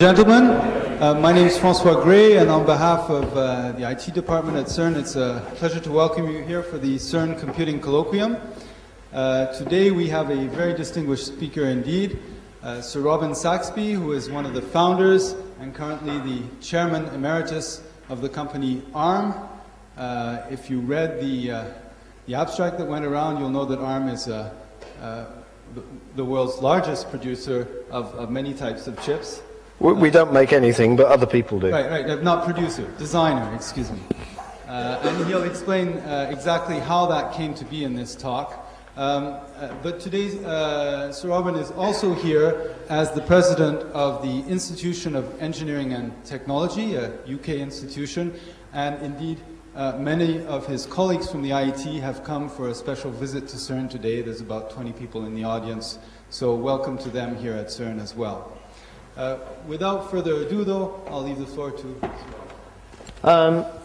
Gentlemen, my name is Francois Gray, and on behalf of the IT department at CERN, it's a pleasure to welcome you here for the CERN Computing Colloquium. Today we have a very distinguished speaker indeed, Sir Robin Saxby, who is one of the founders and currently the chairman emeritus of the company ARM. If you read the abstract that went around, you'll know that ARM is the world's largest producer of many types of chips. We don't make anything, but other people do. Right, not producer, designer, excuse me. And he'll explain exactly how that came to be in this talk. But today, Sir Robin is also here as the president of the Institution of Engineering and Technology, a UK institution, and indeed many of his colleagues from the IET have come for a special visit to CERN today. There's about 20 people in the audience, so welcome to them here at CERN as well. Without further ado, though, I'll leave the floor to...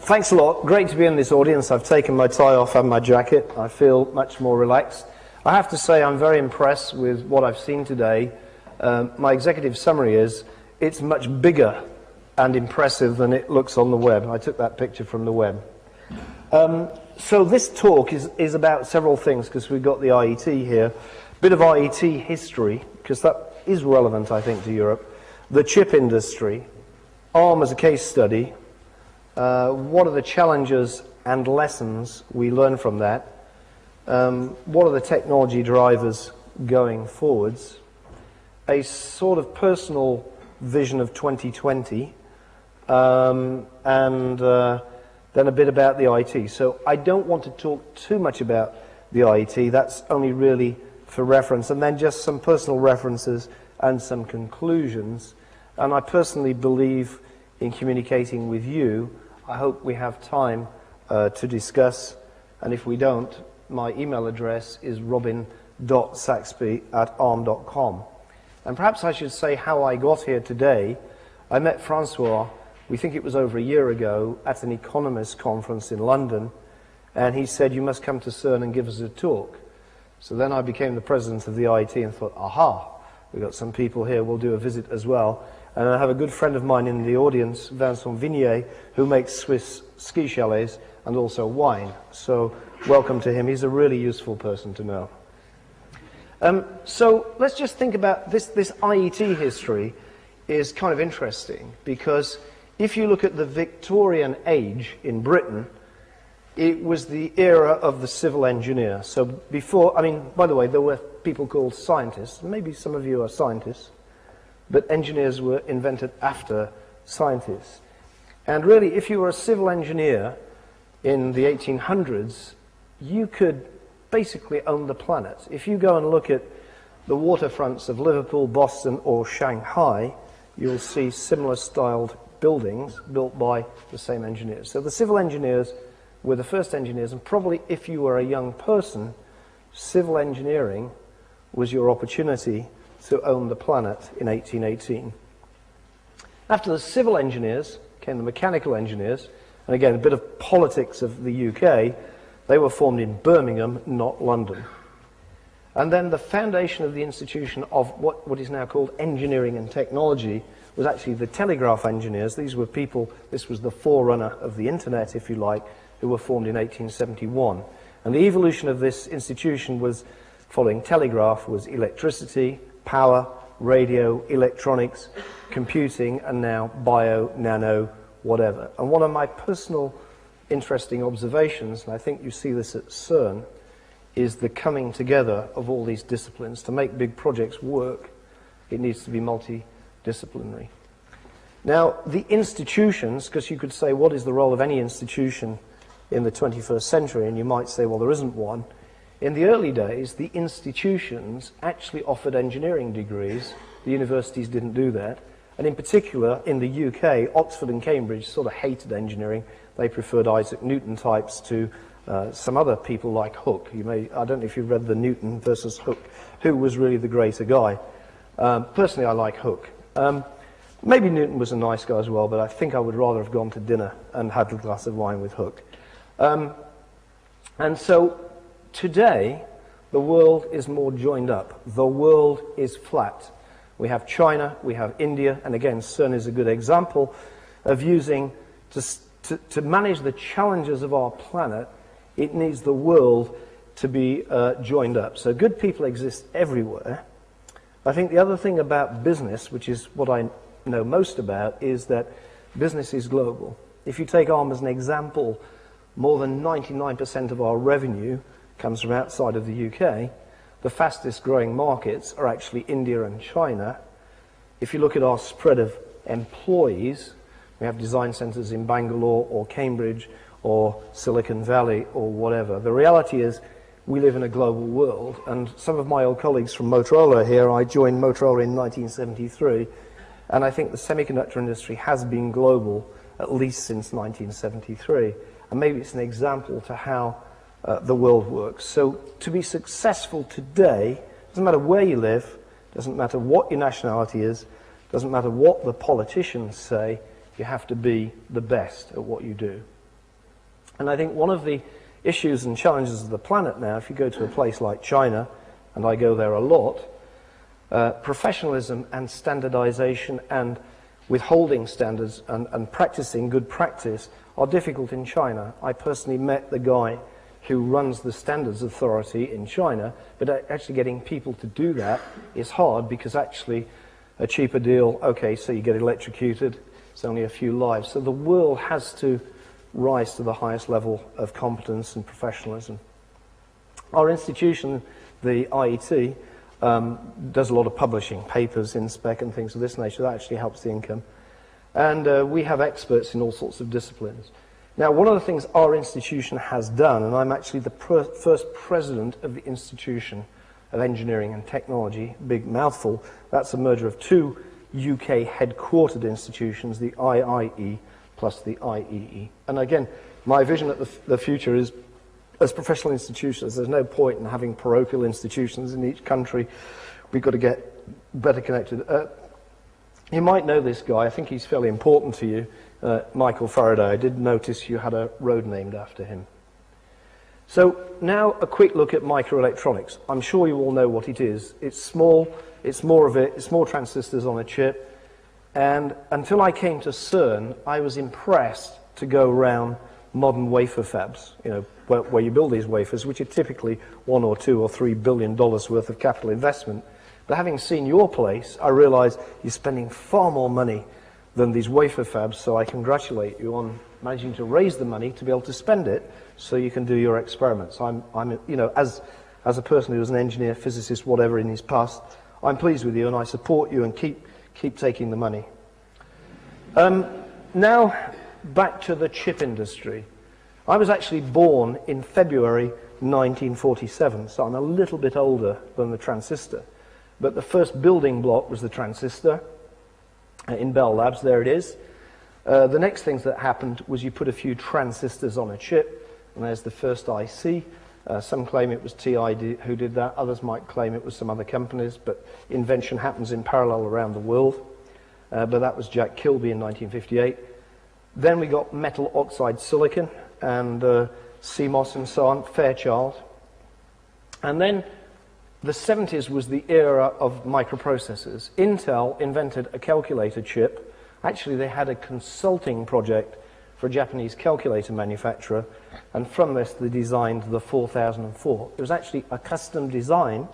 Thanks a lot. Great to be in this audience. I've taken my tie off and my jacket. I feel much more relaxed. I have to say I'm very impressed with what I've seen today. My executive summary is, it's much bigger and impressive than it looks on the web. I took that picture from the web. So this talk is about several things, because we've got the IET here. A bit of IET history, because that is relevant, I think, to Europe. The chip industry, ARM as a case study, what are the challenges and lessons we learn from that, what are the technology drivers going forwards, a sort of personal vision of 2020, and then a bit about the IET. So I don't want to talk too much about the IET, that's only really for reference, and then just some personal references and some conclusions. And I personally believe in communicating with you. I hope we have time to discuss, and if we don't, my email address is robin.saxby@arm.com. And perhaps I should say how I got here today. I met Francois, we think it was over a year ago, at an economist conference in London, and he said, you must come to CERN and give us a talk. So then I became the president of the IET and thought, aha, we've got some people here, we'll do a visit as well. And I have a good friend of mine in the audience, Vincent Vignier, who makes Swiss ski chalets and also wine. So welcome to him. He's a really useful person to know. So let's just think about this IET history is kind of interesting, because if you look at the Victorian age in Britain, it was the era of the civil engineer. So before, I mean, by the way, there were people called scientists. Maybe some of you are scientists, but engineers were invented after scientists. And really, if you were a civil engineer in the 1800s, you could basically own the planet. If you go and look at the waterfronts of Liverpool, Boston, or Shanghai, you'll see similar styled buildings built by the same engineers. So the civil engineers were the first engineers, and probably if you were a young person, civil engineering was your opportunity to own the planet in 1818. After the civil engineers came the mechanical engineers, and again a bit of politics of the UK. They were formed in Birmingham, not London. And then the foundation of the institution of what is now called engineering and technology was actually the telegraph engineers. These were people, this was the forerunner of the internet, if you like, who were formed in 1871. And the evolution of this institution was, following telegraph, was electricity, power, radio, electronics, computing, and now bio, nano, whatever. And one of my personal interesting observations, and I think you see this at CERN, is the coming together of all these disciplines. To make big projects work, it needs to be multidisciplinary. Now, the institutions, because you could say, what is the role of any institution in the 21st century? And you might say, well, there isn't one. In the early days, the institutions actually offered engineering degrees. The universities didn't do that. And in particular, in the UK, Oxford and Cambridge sort of hated engineering. They preferred Isaac Newton types to some other people like Hooke. I don't know if you've read the Newton versus Hooke, who was really the greater guy. Personally, I like Hooke. Maybe Newton was a nice guy as well, but I think I would rather have gone to dinner and had a glass of wine with Hooke. And so today, the world is more joined up. The world is flat. We have China, we have India, and again, CERN is a good example of using, to manage the challenges of our planet, it needs the world to be joined up. So good people exist everywhere. I think the other thing about business, which is what I know most about, is that business is global. If you take ARM as an example, more than 99% of our revenue comes from outside of the UK. The fastest growing markets are actually India and China. If you look at our spread of employees, we have design centers in Bangalore or Cambridge or Silicon Valley or whatever. The reality is we live in a global world, and some of my old colleagues from Motorola here, I joined Motorola in 1973, and I think the semiconductor industry has been global at least since 1973. And maybe it's an example to how the world works. So to be successful today, doesn't matter where you live, doesn't matter what your nationality is, doesn't matter what the politicians say, you have to be the best at what you do. And I think one of the issues and challenges of the planet now, if you go to a place like China, and I go there a lot, professionalism and standardization and withholding standards and practicing good practice are difficult in China. I personally met the guy who runs the standards authority in China, but actually getting people to do that is hard, because actually a cheaper deal, okay, so you get electrocuted, it's only a few lives. So the world has to rise to the highest level of competence and professionalism. Our institution, the IET, does a lot of publishing, papers in spec and things of this nature. That actually helps the income. And we have experts in all sorts of disciplines. Now, one of the things our institution has done, and I'm actually the first president of the Institution of Engineering and Technology, big mouthful, that's a merger of two UK headquartered institutions, the IIE plus the IEE. And again, my vision at the future is, as professional institutions, there's no point in having parochial institutions in each country. We've got to get better connected. You might know this guy. I think he's fairly important to you, Michael Faraday. I did notice you had a road named after him. So now a quick look at microelectronics. I'm sure you all know what it is. It's small, it's more of it, it's more transistors on a chip. And until I came to CERN, I was impressed to go around modern wafer fabs, you know, where you build these wafers, which are typically $1 or $2 or $3 billion worth of capital investment. But having seen your place, I realized you're spending far more money than these wafer fabs, so I congratulate you on managing to raise the money to be able to spend it so you can do your experiments. I'm you know, as a person who was an engineer, physicist, whatever in his past, I'm pleased with you and I support you, and keep taking the money. Now, back to the chip industry. I was actually born in February 1947, so I'm a little bit older than the transistor. But the first building block was the transistor in Bell Labs. There it is. The next thing that happened was you put a few transistors on a chip, and there's the first IC. Some claim it was TI who did that. Others might claim it was some other companies, but invention happens in parallel around the world. But that was Jack Kilby in 1958. Then we got metal oxide silicon and CMOS and so on, Fairchild. And then the 70s was the era of microprocessors. Intel invented a calculator chip. Actually, they had a consulting project for a Japanese calculator manufacturer, and from this they designed the 4004. It was actually a custom design,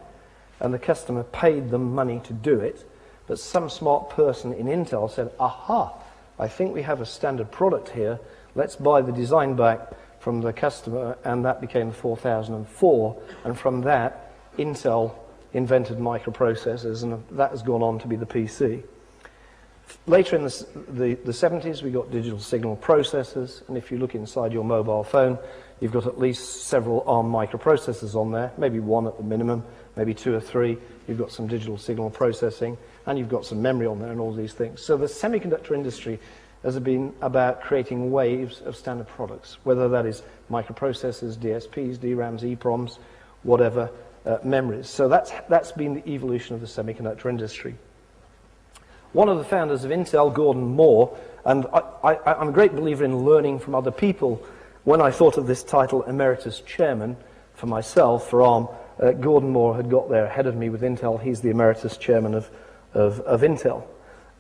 and the customer paid them money to do it, but some smart person in Intel said, aha, I think we have a standard product here, let's buy the design back from the customer, and that became the 4004, and from that, Intel invented microprocessors, and that has gone on to be the PC. Later in the 70s, we got digital signal processors, and if you look inside your mobile phone, you've got at least several ARM microprocessors on there, maybe one at the minimum, maybe two or three. You've got some digital signal processing, and you've got some memory on there and all these things. So the semiconductor industry has been about creating waves of standard products, whether that is microprocessors, DSPs, DRAMs, EPROMs, whatever, memories. So that's been the evolution of the semiconductor industry. One of the founders of Intel, Gordon Moore, and I'm a great believer in learning from other people. When I thought of this title, Emeritus Chairman, for myself, for ARM, Gordon Moore had got there ahead of me with Intel. He's the Emeritus Chairman of of Intel.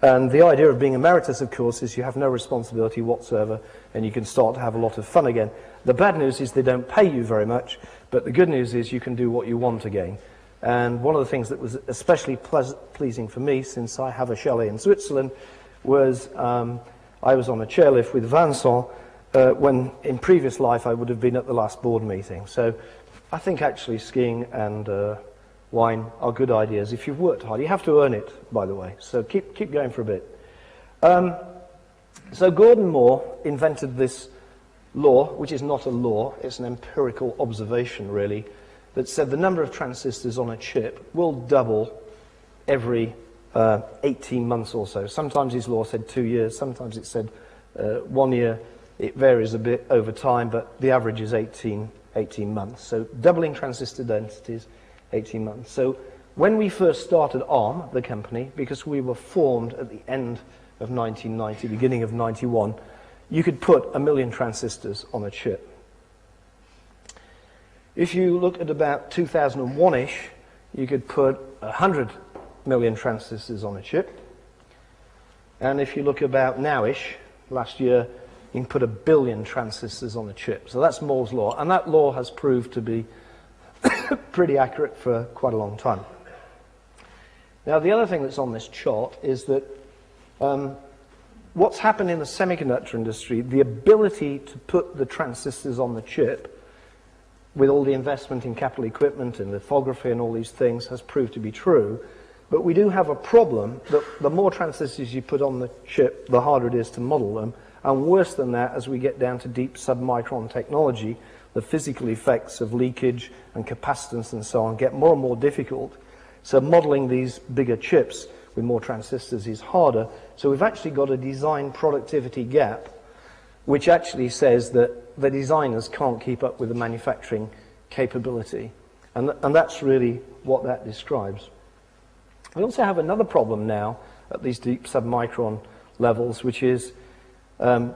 And the idea of being emeritus, of course, is you have no responsibility whatsoever and you can start to have a lot of fun again. The bad news is they don't pay you very much, but the good news is you can do what you want again. And one of the things that was especially pleasing for me, since I have a chalet in Switzerland, was I was on a chairlift with Vincent when in previous life I would have been at the last board meeting. So I think actually skiing and wine are good ideas if you've worked hard. You have to earn it, by the way, so keep going for a bit. So Gordon Moore invented this law, which is not a law, it's an empirical observation really, that said the number of transistors on a chip will double every 18 months or so. Sometimes his law said 2 years, sometimes it said 1 year. It varies a bit over time, but the average is 18 months. So doubling transistor densities, 18 months. So when we first started ARM, the company, because we were formed at the end of 1990, beginning of 91, you could put 1 million transistors on a chip. If you look at about 2001-ish, you could put 100 million transistors on a chip. And if you look about now-ish, last year, you can put 1 billion transistors on a chip. So that's Moore's law, and that law has proved to be pretty accurate for quite a long time. Now, the other thing that's on this chart is that what's happened in the semiconductor industry, the ability to put the transistors on the chip with all the investment in capital equipment and lithography and all these things has proved to be true. But we do have a problem that the more transistors you put on the chip, the harder it is to model them. And worse than that, as we get down to deep submicron technology, the physical effects of leakage and capacitance and so on get more and more difficult. So modeling these bigger chips with more transistors is harder. So we've actually got a design productivity gap, which actually says that the designers can't keep up with the manufacturing capability. And that's really what that describes. We also have another problem now at these deep submicron levels, which is how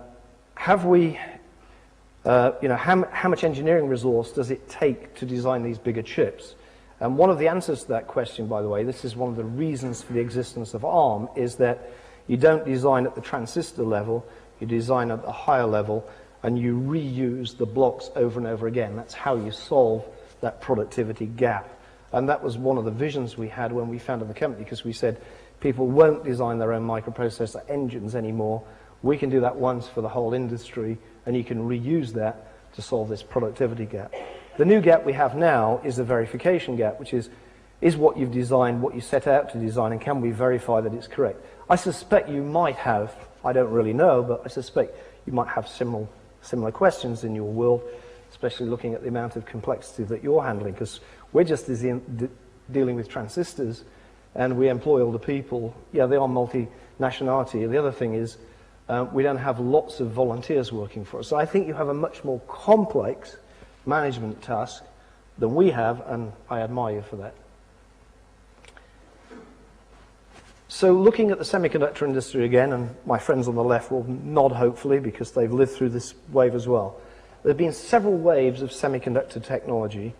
much engineering resource does it take to design these bigger chips? And one of the answers to that question, by the way, this is one of the reasons for the existence of ARM, is that you don't design at the transistor level, you design at the higher level, and you reuse the blocks over and over again. That's how you solve that productivity gap. And that was one of the visions we had when we founded the company, because we said people won't design their own microprocessor engines anymore. We can do that once for the whole industry, and you can reuse that to solve this productivity gap. The new gap we have now is the verification gap, which is what you've designed, what you set out to design, and can we verify that it's correct? I suspect you might have, I don't really know, but I suspect you might have similar questions in your world, especially looking at the amount of complexity that you're handling, because we're just dealing with transistors, and we employ all the people. Yeah, they are multi-nationality. The other thing is we don't have lots of volunteers working for us. So I think you have a much more complex management task than we have, and I admire you for that. So looking at the semiconductor industry again, and my friends on the left will nod hopefully because they've lived through this wave as well. There have been several waves of semiconductor technology.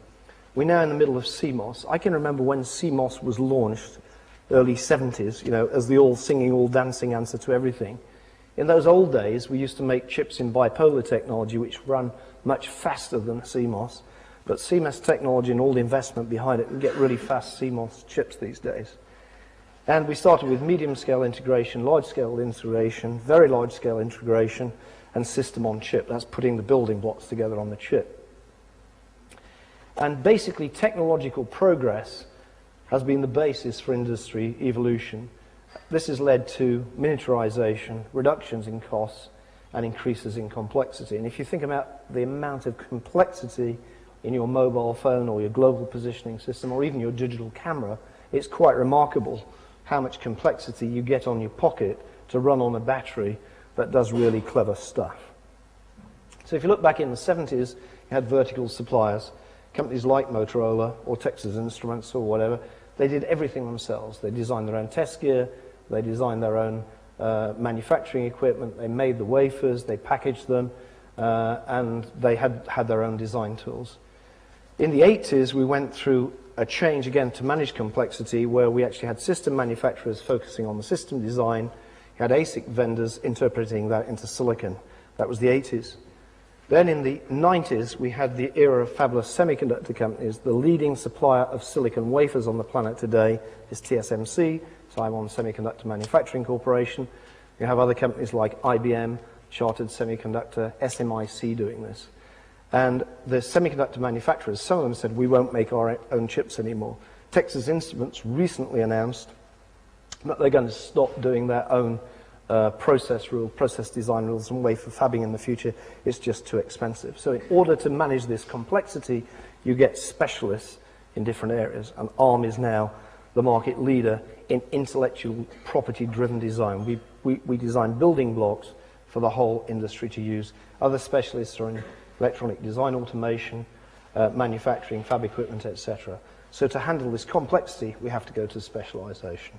We're now in the middle of CMOS. I can remember when CMOS was launched, early 70s, as the all singing, all dancing answer to everything. In those old days, we used to make chips in bipolar technology, which run much faster than CMOS. But CMOS technology and all the investment behind it, we get really fast CMOS chips these days. And we started with medium-scale integration, large-scale integration, very large-scale integration, and system on chip. That's putting the building blocks together on the chip. And basically, technological progress has been the basis for industry evolution. This has led to miniaturization, reductions in costs, and increases in complexity. And if you think about the amount of complexity in your mobile phone or your global positioning system or even your digital camera, it's quite remarkable how much complexity you get on your pocket to run on a battery that does really clever stuff. So if you look back in the 70s, you had vertical suppliers, companies like Motorola or Texas Instruments or whatever. They did everything themselves. They designed their own test gear, they designed their own manufacturing equipment, they made the wafers, they packaged them, and they had their own design tools. In the 80s, we went through a change again to manage complexity where we actually had system manufacturers focusing on the system design. You had ASIC vendors interpreting that into silicon. That was the 80s. Then in the 90s, we had the era of fabulous semiconductor companies. The leading supplier of silicon wafers on the planet today is TSMC, Taiwan Semiconductor Manufacturing Corporation. You have other companies like IBM, Chartered Semiconductor, SMIC doing this. And the semiconductor manufacturers, some of them said, we won't make our own chips anymore. Texas Instruments recently announced that they're going to stop doing their own process design rules and wafer fabbing in the future. It's just too expensive. So in order to manage this complexity, you get specialists in different areas. And ARM is now the market leader in intellectual property-driven design. We design building blocks for the whole industry to use. Other specialists are in electronic design automation, manufacturing, fab equipment, etc. So to handle this complexity, we have to go to specialization.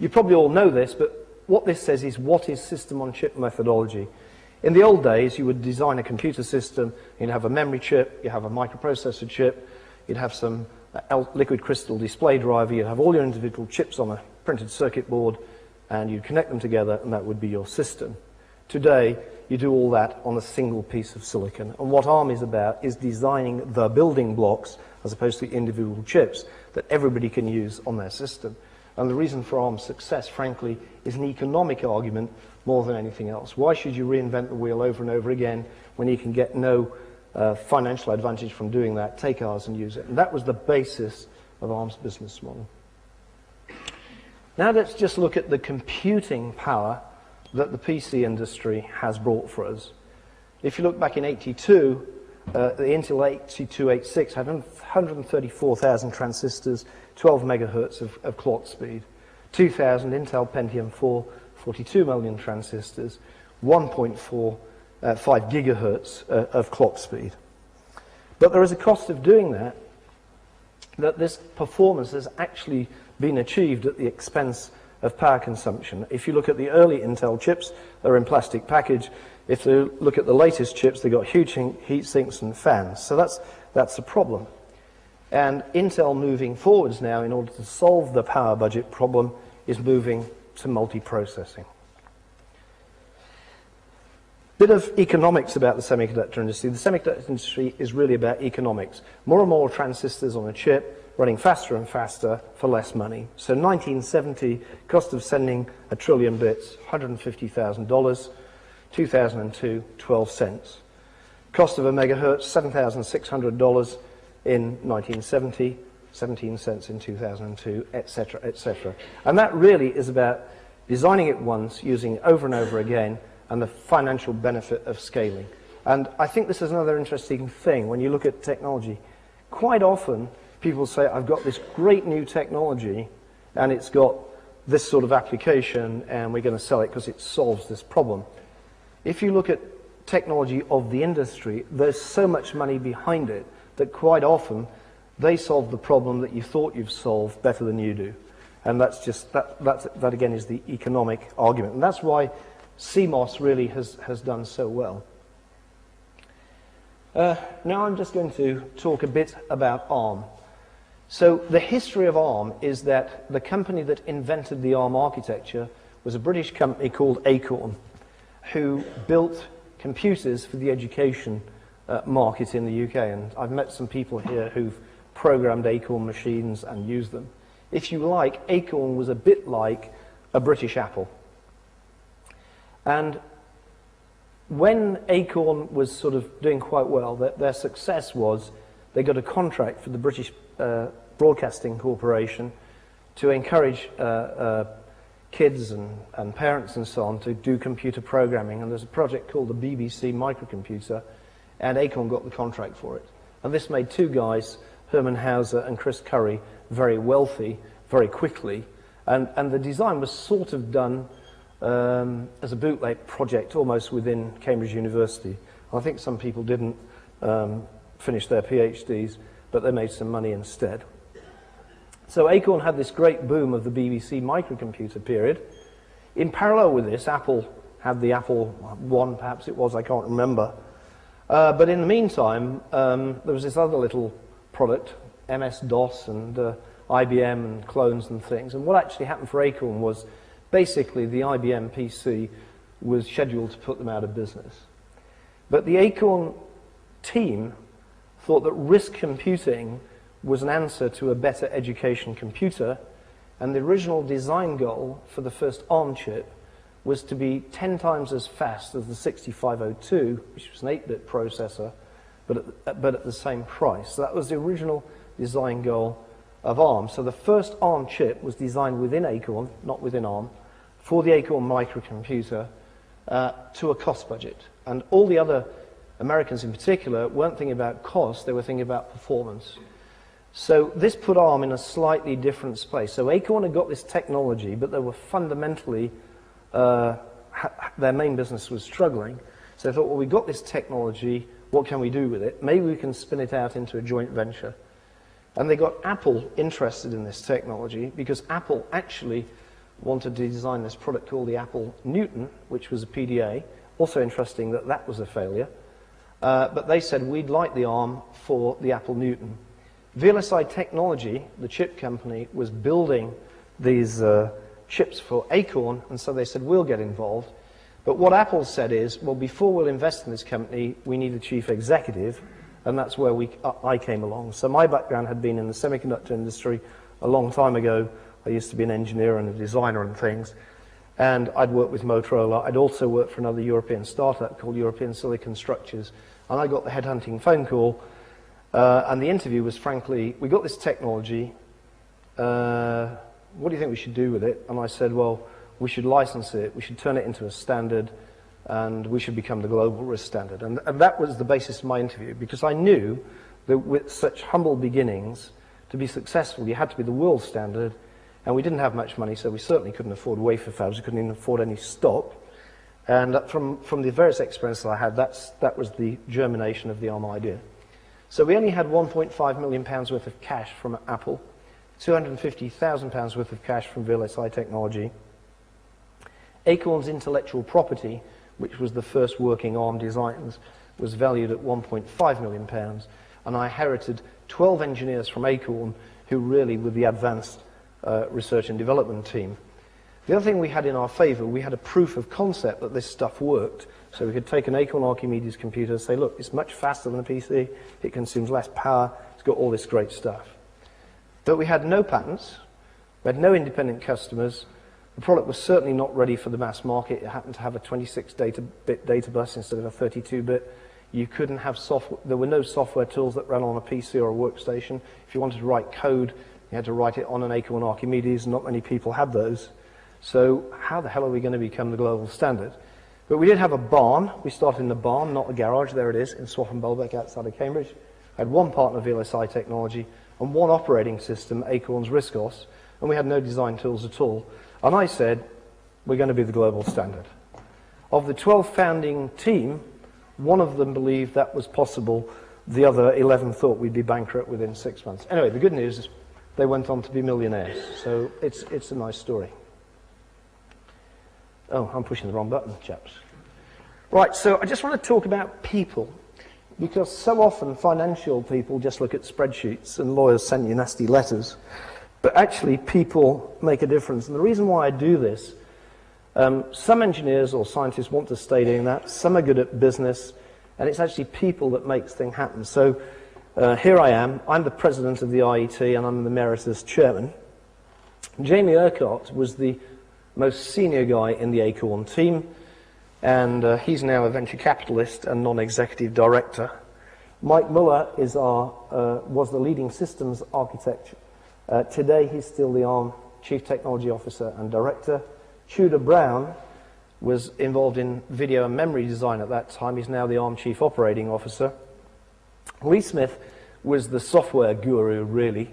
You probably all know this, but what this says is what is system-on-chip methodology. In the old days, you would design a computer system, you'd have a memory chip, you'd have a microprocessor chip, you'd have some liquid crystal display driver, you'd have all your individual chips on a printed circuit board, and you'd connect them together, and that would be your system. Today, you do all that on a single piece of silicon. And what ARM is about is designing the building blocks, as opposed to individual chips, that everybody can use on their system. And the reason for ARM's success, frankly, is an economic argument more than anything else. Why should you reinvent the wheel over and over again when you can get no financial advantage from doing that? Take ours and use it. And that was the basis of ARM's business model. Now let's just look at the computing power that the PC industry has brought for us. If you look back in 82, the Intel 8286 had 134,000 transistors, 12 megahertz of clock speed. 2000, Intel Pentium 4, 42 million transistors, 1.45 gigahertz of clock speed. But there is a cost of doing that this performance has actually been achieved at the expense of power consumption. If you look at the early Intel chips, they're in plastic package. If you look at the latest chips, they've got huge heat sinks and fans. So that's a problem. And Intel moving forwards now, in order to solve the power budget problem, is moving to multiprocessing. Bit of economics about the semiconductor industry. The semiconductor industry is really about economics. More and more transistors on a chip, running faster and faster for less money. So 1970, cost of sending a trillion bits, $150,000. 2002, 12 cents. Cost of a megahertz, $7,600 in 1970, 17 cents in 2002, etc., etc. And that really is about designing it once, using it over and over again, and the financial benefit of scaling. And I think this is another interesting thing when you look at technology. Quite often, people say, I've got this great new technology, and it's got this sort of application, and we're going to sell it because it solves this problem. If you look at technology of the industry, there's so much money behind it that quite often they solve the problem that you thought you've solved better than you do. And that's just, that again is the economic argument. And that's why CMOS really has done so well. Now I'm just going to talk a bit about ARM. So the history of ARM is that the company that invented the ARM architecture was a British company called Acorn, who built computers for the education market in the UK. And I've met some people here who've programmed Acorn machines and used them. If you like, Acorn was a bit like a British Apple. And when Acorn was sort of doing quite well, their success was they got a contract for the British Broadcasting Corporation to encourage kids and parents and so on to do computer programming. And there's a project called the BBC microcomputer, and Acorn got the contract for it. And this made two guys, Herman Hauser and Chris Curry, very wealthy very quickly. And the design was sort of done as a bootleg project almost within Cambridge University. I think some people didn't finish their PhDs, but they made some money instead. So Acorn had this great boom of the BBC microcomputer period. In parallel with this, Apple had the Apple I, perhaps it was, I can't remember. But in the meantime, there was this other little product MS-DOS and IBM and clones and things. And what actually happened for Acorn was basically the IBM PC was scheduled to put them out of business. But the Acorn team thought that RISC computing was an answer to a better education computer, and the original design goal for the first ARM chip was to be 10 times as fast as the 6502, which was an 8-bit processor, but at the same price. So that was the original design goal of ARM. So the first ARM chip was designed within Acorn, not within ARM, for the Acorn microcomputer to a cost budget. And all the other Americans in particular weren't thinking about cost, they were thinking about performance. So this put ARM in a slightly different space. So Acorn had got this technology, but they were fundamentally, their main business was struggling. So they thought, well, we've got this technology, what can we do with it? Maybe we can spin it out into a joint venture. And they got Apple interested in this technology because Apple actually wanted to design this product called the Apple Newton, which was a PDA. Also interesting that that was a failure. But they said, we'd like the ARM for the Apple Newton. VLSI Technology, the chip company, was building these chips for Acorn, and so they said, we'll get involved. But what Apple said is, well, before we'll invest in this company, we need a chief executive, and that's where I came along. So my background had been in the semiconductor industry a long time ago. I used to be an engineer and a designer and things, and I'd worked with Motorola. I'd also worked for another European startup called European Silicon Structures, and I got the headhunting phone call, and the interview was, frankly, we got this technology, what do you think we should do with it? And I said, well, we should license it, we should turn it into a standard, and we should become the global RISC standard. And that was the basis of my interview, because I knew that with such humble beginnings, to be successful, you had to be the world standard, and we didn't have much money, so we certainly couldn't afford wafer fabs, we couldn't even afford any stock. And from the various experiences I had, that was the germination of the ARM idea. So we only had £1.5 million worth of cash from Apple, £250,000 worth of cash from VLSI Technology. Acorn's intellectual property, which was the first working ARM designs, was valued at £1.5 million, and I inherited 12 engineers from Acorn who really were the advanced research and development team. The other thing we had in our favor, we had a proof of concept that this stuff worked. So we could take an Acorn Archimedes computer and say, look, it's much faster than a PC, it consumes less power, it's got all this great stuff. But we had no patents, we had no independent customers, the product was certainly not ready for the mass market. It happened to have a 26-bit data bus instead of a 32-bit. You couldn't have software, there were no software tools that ran on a PC or a workstation. If you wanted to write code, you had to write it on an Acorn Archimedes, not many people had those. So how the hell are we going to become the global standard? But we did have a barn. We started in the barn, not a garage. There it is, in Swaffham Bulbeck outside of Cambridge. I had one partner, VLSI Technology, and one operating system, Acorn's RISC-OS, and we had no design tools at all. And I said, we're going to be the global standard. Of the 12 founding team, one of them believed that was possible. The other 11 thought we'd be bankrupt within 6 months. Anyway, the good news is they went on to be millionaires. So it's a nice story. Oh, I'm pushing the wrong button, chaps. Right, so I just want to talk about people, because so often financial people just look at spreadsheets and lawyers send you nasty letters, but actually people make a difference. And the reason why I do this, some engineers or scientists want to stay doing that, some are good at business, and it's actually people that makes things happen. So here I am, I'm the president of the IET and I'm the emeritus chairman. Jamie Urquhart was the most senior guy in the Acorn team, and he's now a venture capitalist and non-executive director. Mike Muller is was the leading systems architect. Today he's still the ARM Chief Technology Officer and Director. Tudor Brown was involved in video and memory design at that time. He's now the ARM Chief Operating Officer. Lee Smith was the software guru, really,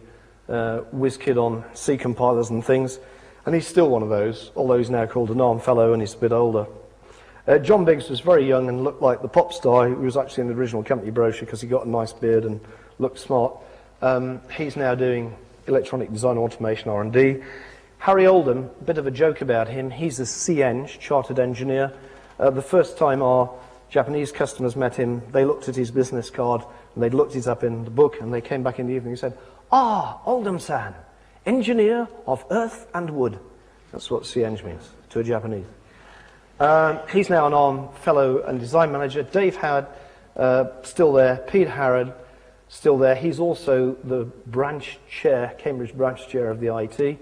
whiz kid on C compilers and things. And he's still one of those, although he's now called an ARM Fellow and he's a bit older. John Biggs was very young and looked like the pop star. He was actually in the original company brochure because he got a nice beard and looked smart. He's now doing electronic design automation R&D. Harry Oldham, a bit of a joke about him, he's a CERN, chartered engineer. The first time our Japanese customers met him, they looked at his business card and they'd looked it up in the book and they came back in the evening and said, "Ah, Oldham-san, engineer of earth and wood." That's what CERN means to a Japanese. He's now an ARM fellow and design manager. Dave Howard, still there. Pete Harrod, still there. He's also the branch chair, Cambridge branch chair of the IET.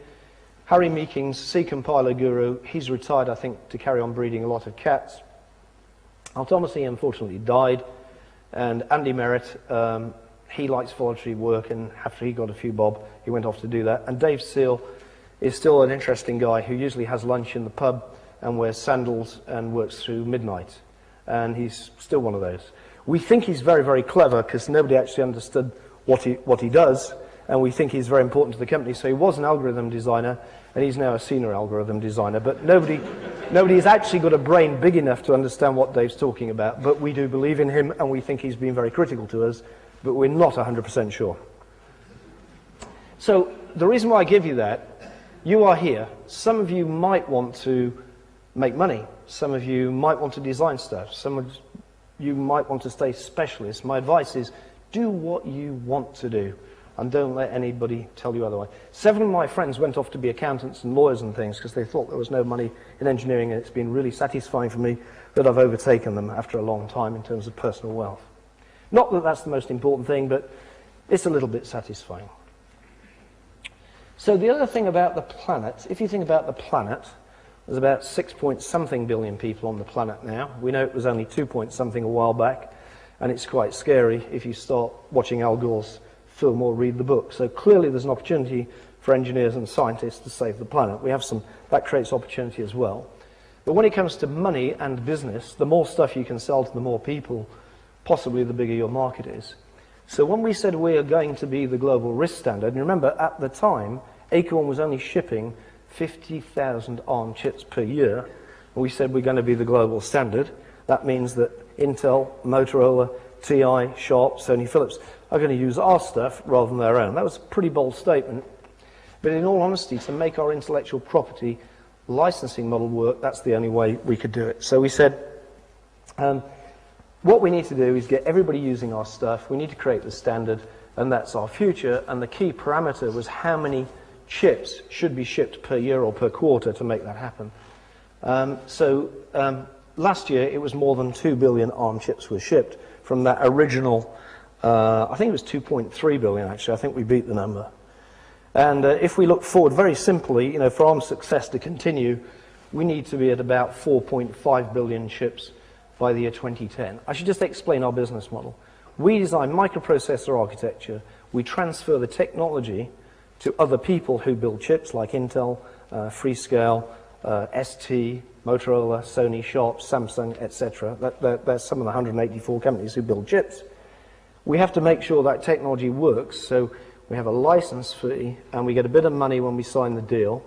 Harry Meekings, C compiler guru. He's retired, I think, to carry on breeding a lot of cats. Al Thomasy unfortunately died. And Andy Merritt, he likes voluntary work, and after he got a few bob, he went off to do that. And Dave Seal is still an interesting guy who usually has lunch in the pub and wears sandals and works through midnight. And he's still one of those. We think he's very, very clever because nobody actually understood what he does, and we think he's very important to the company. So he was an algorithm designer, and he's now a senior algorithm designer. But nobody has actually got a brain big enough to understand what Dave's talking about. But we do believe in him, and we think he's been very critical to us, but we're not 100% sure. So the reason why I give you that, you are here. Some of you might want to make money. Some of you might want to design stuff. Some of you might want to stay specialists. My advice is do what you want to do, and don't let anybody tell you otherwise. 7 of my friends went off to be accountants and lawyers and things because they thought there was no money in engineering, and it's been really satisfying for me that I've overtaken them after a long time in terms of personal wealth. Not that that's the most important thing, but it's a little bit satisfying. So the other thing about the planet, if you think about the planet, there's about 6-point-something billion people on the planet now. We know it was only 2-point-something a while back, and it's quite scary if you start watching Al Gore's film or read the book. So clearly there's an opportunity for engineers and scientists to save the planet. We have that creates opportunity as well. But when it comes to money and business, the more stuff you can sell to the more people, possibly the bigger your market is. So when we said we are going to be the global risk standard, and remember at the time, Acorn was only shipping 50,000 ARM chips per year, and we said we're going to be the global standard. That means that Intel, Motorola, TI, Sharp, Sony, Philips are going to use our stuff rather than their own. That was a pretty bold statement. But in all honesty, to make our intellectual property licensing model work, that's the only way we could do it. So we said, what we need to do is get everybody using our stuff. We need to create the standard, and that's our future. And the key parameter was how many chips should be shipped per year or per quarter to make that happen. Last year, it was more than 2 billion ARM chips were shipped from that original, I think it was 2.3 billion, actually. I think we beat the number. And if we look forward very simply, for ARM's success to continue, we need to be at about 4.5 billion chips by the year 2010. I should just explain our business model. We design microprocessor architecture. We transfer the technology to other people who build chips like Intel, Freescale, ST, Motorola, Sony, Sharp, Samsung, etc. That's some of the 184 companies who build chips. We have to make sure that technology works, so we have a license fee, and we get a bit of money when we sign the deal.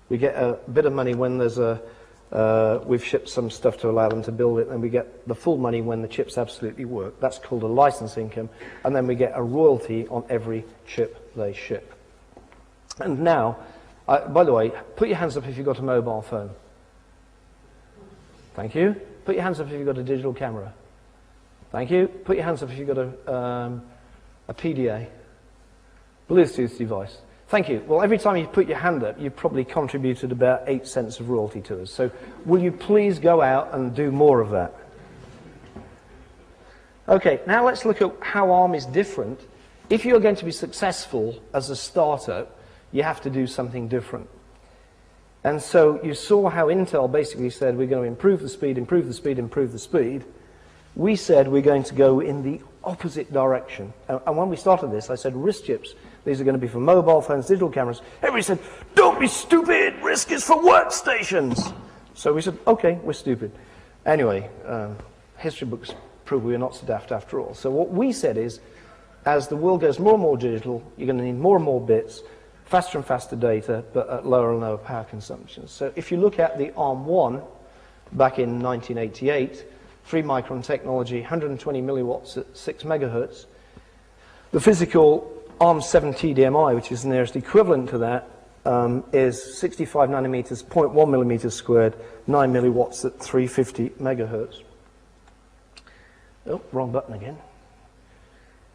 We get a bit of money when we've shipped some stuff to allow them to build it, and we get the full money when the chips absolutely work. That's called a license income, and then we get a royalty on every chip they ship. And now, by the way, put your hands up if you've got a mobile phone. Thank you. Put your hands up if you've got a digital camera. Thank you. Put your hands up if you've got a PDA, Bluetooth device. Thank you. Well, every time you put your hand up, you've probably contributed about 8 cents of royalty to us. So will you please go out and do more of that? Okay, now let's look at how ARM is different. If you're going to be successful as a startup, you have to do something different. And so you saw how Intel basically said we're going to improve the speed, improve the speed, improve the speed. We said we're going to go in the opposite direction. And when we started this, I said RISC chips, these are going to be for mobile phones, digital cameras. Everybody said, don't be stupid, RISC is for workstations. So we said, okay, we're stupid. Anyway, history books prove we're not so daft after all. So what we said is, as the world goes more and more digital, you're going to need more and more bits, faster and faster data, but at lower and lower power consumption. So if you look at the ARM1 back in 1988, 3-micron technology, 120 milliwatts at 6 megahertz. The physical ARM7 TDMI, which is the nearest equivalent to that, is 65 nanometers, 0.1 millimeters squared, 9 milliwatts at 350 megahertz. Oh, wrong button again.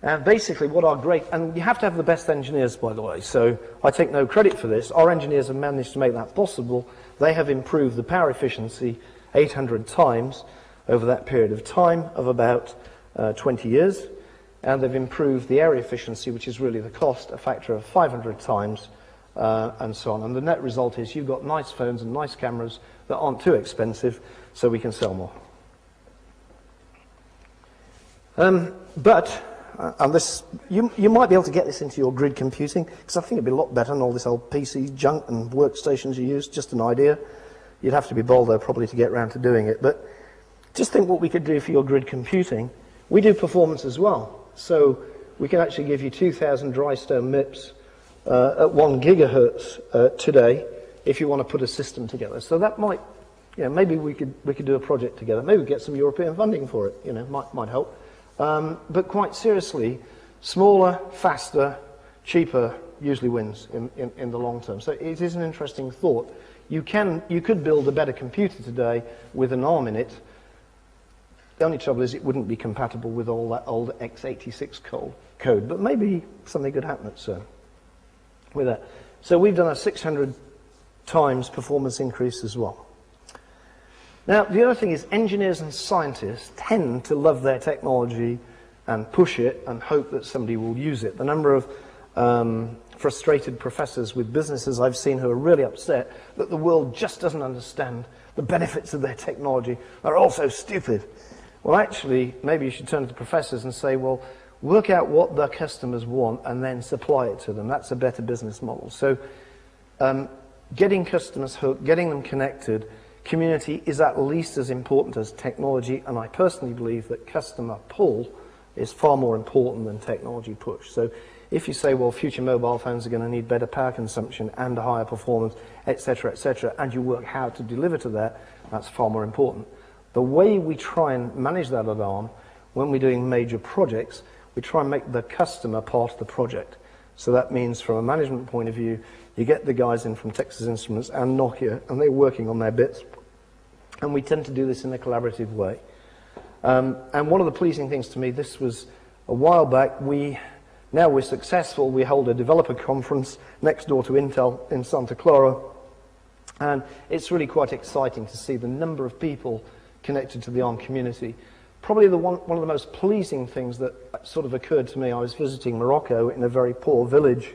And basically what our great, and you have to have the best engineers, by the way, so I take no credit for this. Our engineers have managed to make that possible. They have improved the power efficiency 800 times over that period of time of about 20 years. And they've improved the area efficiency, which is really the cost, a factor of 500 times, and so on. And the net result is you've got nice phones and nice cameras that aren't too expensive, so we can sell more. And this, you might be able to get this into your grid computing, because I think it'd be a lot better than all this old PC junk and workstations you use, just an idea. You'd have to be bold, though, probably to get around to doing it. But just think what we could do for your grid computing. We do performance as well. So we can actually give you 2,000 dry stone MIPS at 1 gigahertz today if you want to put a system together. So that might, maybe we could do a project together. Maybe we get some European funding for it, might help. But quite seriously, smaller, faster, cheaper usually wins in the long term. So it is an interesting thought. You could build a better computer today with an ARM in it. The only trouble is it wouldn't be compatible with all that old x86 code, but maybe something could happen at CERN with that. So we've done a 600 times performance increase as well. Now, the other thing is engineers and scientists tend to love their technology and push it and hope that somebody will use it. The number of frustrated professors with businesses I've seen who are really upset that the world just doesn't understand the benefits of their technology. They're all so stupid. Well, actually, maybe you should turn to the professors and say, well, work out what the customers want and then supply it to them. That's a better business model. So getting customers hooked, getting them connected, community is at least as important as technology, and I personally believe that customer pull is far more important than technology push. So if you say, well, future mobile phones are going to need better power consumption and a higher performance, etc., and you work how to deliver to that, that's far more important. The way we try and manage that at ARM, when we're doing major projects, we try and make the customer part of the project. So that means from a management point of view, you get the guys in from Texas Instruments and Nokia, and they're working on their bits. And we tend to do this in a collaborative way. And one of the pleasing things to me, this was a while back, now we're successful. We hold a developer conference next door to Intel in Santa Clara. And it's really quite exciting to see the number of people connected to the ARM community. Probably one of the most pleasing things that sort of occurred to me, I was visiting Morocco in a very poor village,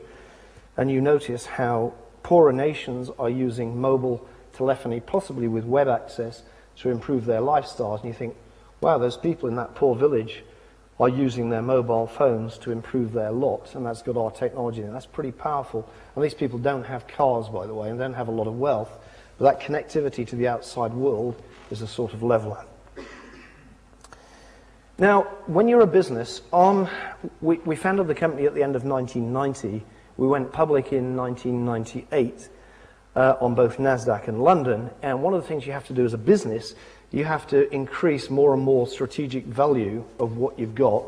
and you notice how poorer nations are using mobile telephony, possibly with web access, to improve their lifestyles. And you think, wow, those people in that poor village are using their mobile phones to improve their lot, and that's got our technology in it. That's pretty powerful. And these people don't have cars, by the way, and don't have a lot of wealth, but that connectivity to the outside world is a sort of leveler. Now, when you're a business, we founded the company at the end of 1990. We went public in 1998 on both NASDAQ and London. And one of the things you have to do as a business, you have to increase more and more strategic value of what you've got.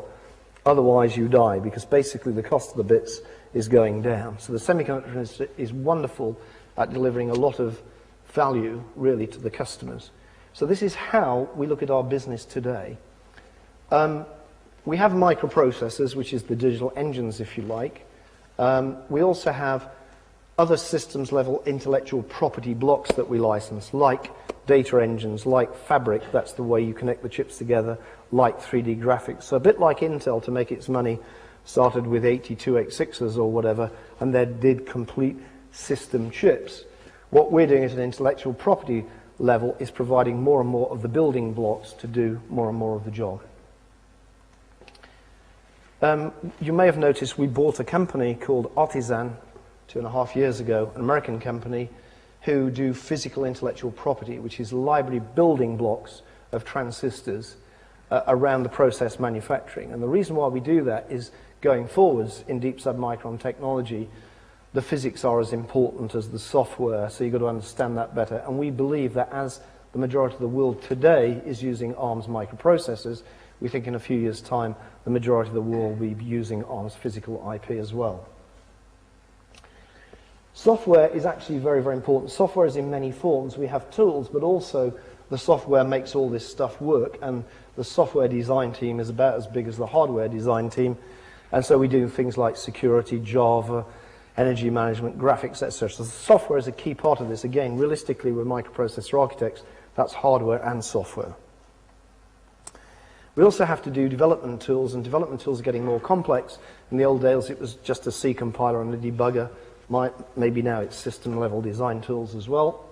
Otherwise, you die, because basically the cost of the bits is going down. So the semiconductor industry is wonderful at delivering a lot of value, really, to the customers. So this is how we look at our business today. We have microprocessors, which is the digital engines, if you like. We also have other systems level intellectual property blocks that we license, like data engines, like Fabric, that's the way you connect the chips together, like 3D graphics. So a bit like Intel, to make its money, started with 8286s or whatever, and then did complete system chips. What we're doing at an intellectual property level is providing more and more of the building blocks to do more and more of the job. You may have noticed we bought a company called Artisan 2.5 years ago, an American company who do physical intellectual property, which is library building blocks of transistors around the process manufacturing. And the reason why we do that is going forwards in deep submicron technology, the physics are as important as the software, so you've got to understand that better. And we believe that as the majority of the world today is using ARM's microprocessors, we think in a few years' time the majority of the world will be using ARM's physical IP as well. Software is actually very, very important. Software is in many forms. We have tools, but also the software makes all this stuff work, and the software design team is about as big as the hardware design team. And so we do things like security, Java, energy management, graphics, etc. So the software is a key part of this. Again, realistically, we're microprocessor architects. That's hardware and software. We also have to do development tools, and development tools are getting more complex. In the old days, it was just a C compiler and a debugger. Maybe now it's system-level design tools as well.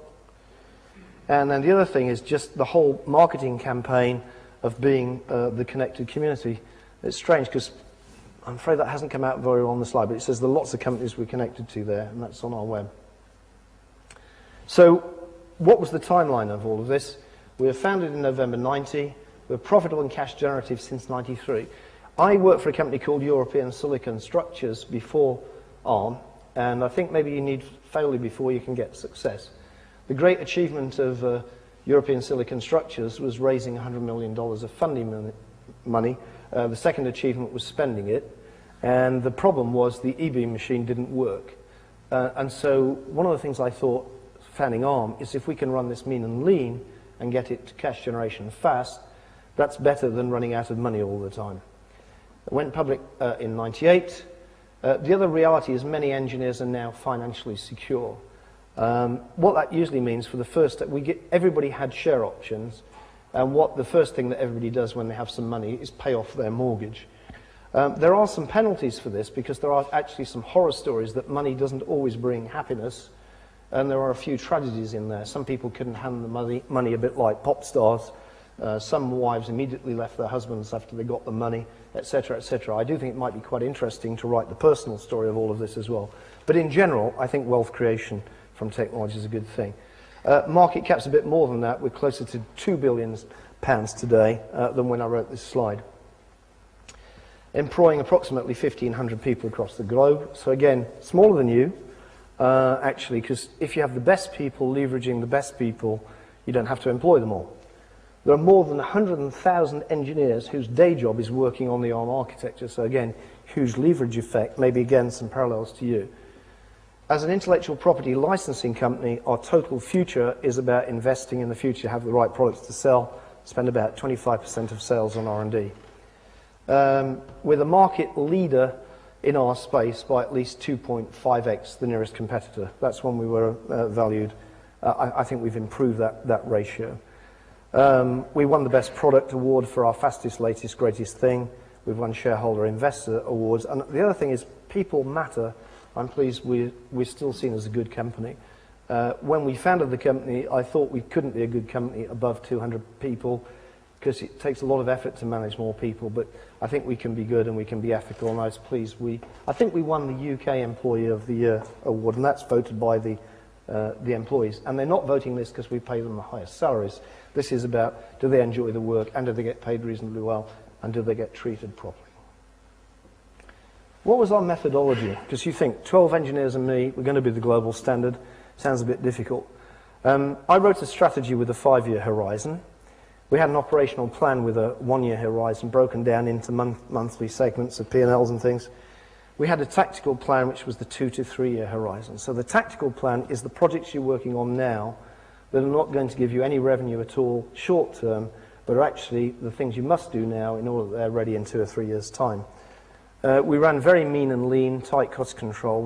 And then the other thing is just the whole marketing campaign of being the connected community. It's strange because I'm afraid that hasn't come out very well on the slide, but it says there are lots of companies we're connected to there, and that's on our web. So what was the timeline of all of this? We were founded in November 90. We're profitable and cash generative since 93. I worked for a company called European Silicon Structures before ARM, and I think maybe you need failure before you can get success. The great achievement of European Silicon Structures was raising $100 million of funding money. The second achievement was spending it, and the problem was the e-beam machine didn't work. And so one of the things I thought, founding ARM, is if we can run this mean and lean and get it to cash generation fast, that's better than running out of money all the time. It went public in 98. The other reality is many engineers are now financially secure. What that usually means for the first, everybody had share options, and the first thing that everybody does when they have some money is pay off their mortgage. There are some penalties for this because there are actually some horror stories that money doesn't always bring happiness, and there are a few tragedies in there. Some people couldn't handle the money a bit like pop stars. Some wives immediately left their husbands after they got the money, etc., etc. I do think it might be quite interesting to write the personal story of all of this as well. But in general, I think wealth creation from technology is a good thing. Market cap's a bit more than that. We're closer to £2 billion today than when I wrote this slide. Employing approximately 1,500 people across the globe. So again, smaller than you, actually, because if you have the best people leveraging the best people, you don't have to employ them all. There are more than 100,000 engineers whose day job is working on the ARM architecture. So again, huge leverage effect, maybe again some parallels to you. As an intellectual property licensing company, our total future is about investing in the future, have the right products to sell, spend about 25% of sales on R&D. We're the market leader in our space by at least 2.5x the nearest competitor. That's when we were valued. I think we've improved that ratio. We won the Best Product Award for our fastest, latest, greatest thing. We've won Shareholder Investor Awards. And the other thing is people matter. I'm pleased we're still seen as a good company. When we founded the company, I thought we couldn't be a good company above 200 people because it takes a lot of effort to manage more people. But I think we can be good and we can be ethical, and I was pleased. I think we won the UK Employee of the Year award, and that's voted by the employees. And they're not voting this because we pay them the highest salaries. This is about, do they enjoy the work, and do they get paid reasonably well, and do they get treated properly? What was our methodology? Because you think, 12 engineers and me, we're going to be the global standard. Sounds a bit difficult. I wrote a strategy with a 5-year horizon. We had an operational plan with a 1-year horizon broken down into monthly segments of P&Ls and things. We had a tactical plan which was the 2 to 3 year horizon. So the tactical plan is the projects you're working on now that are not going to give you any revenue at all short term, but are actually the things you must do now in order that they're ready in 2 or 3 years' time. We ran very mean and lean, tight cost control.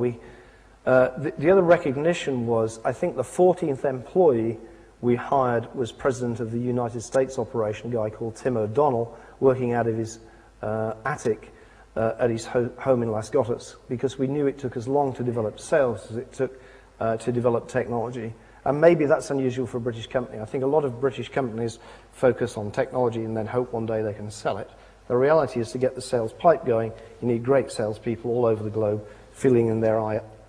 The other recognition was, I think the 14th employee we hired was president of the United States operation, a guy called Tim O'Donnell, working out of his attic at his home in Las Gatas, because we knew it took as long to develop sales as it took to develop technology. And maybe that's unusual for a British company. I think a lot of British companies focus on technology and then hope one day they can sell it. The reality is, to get the sales pipe going, you need great salespeople all over the globe filling in their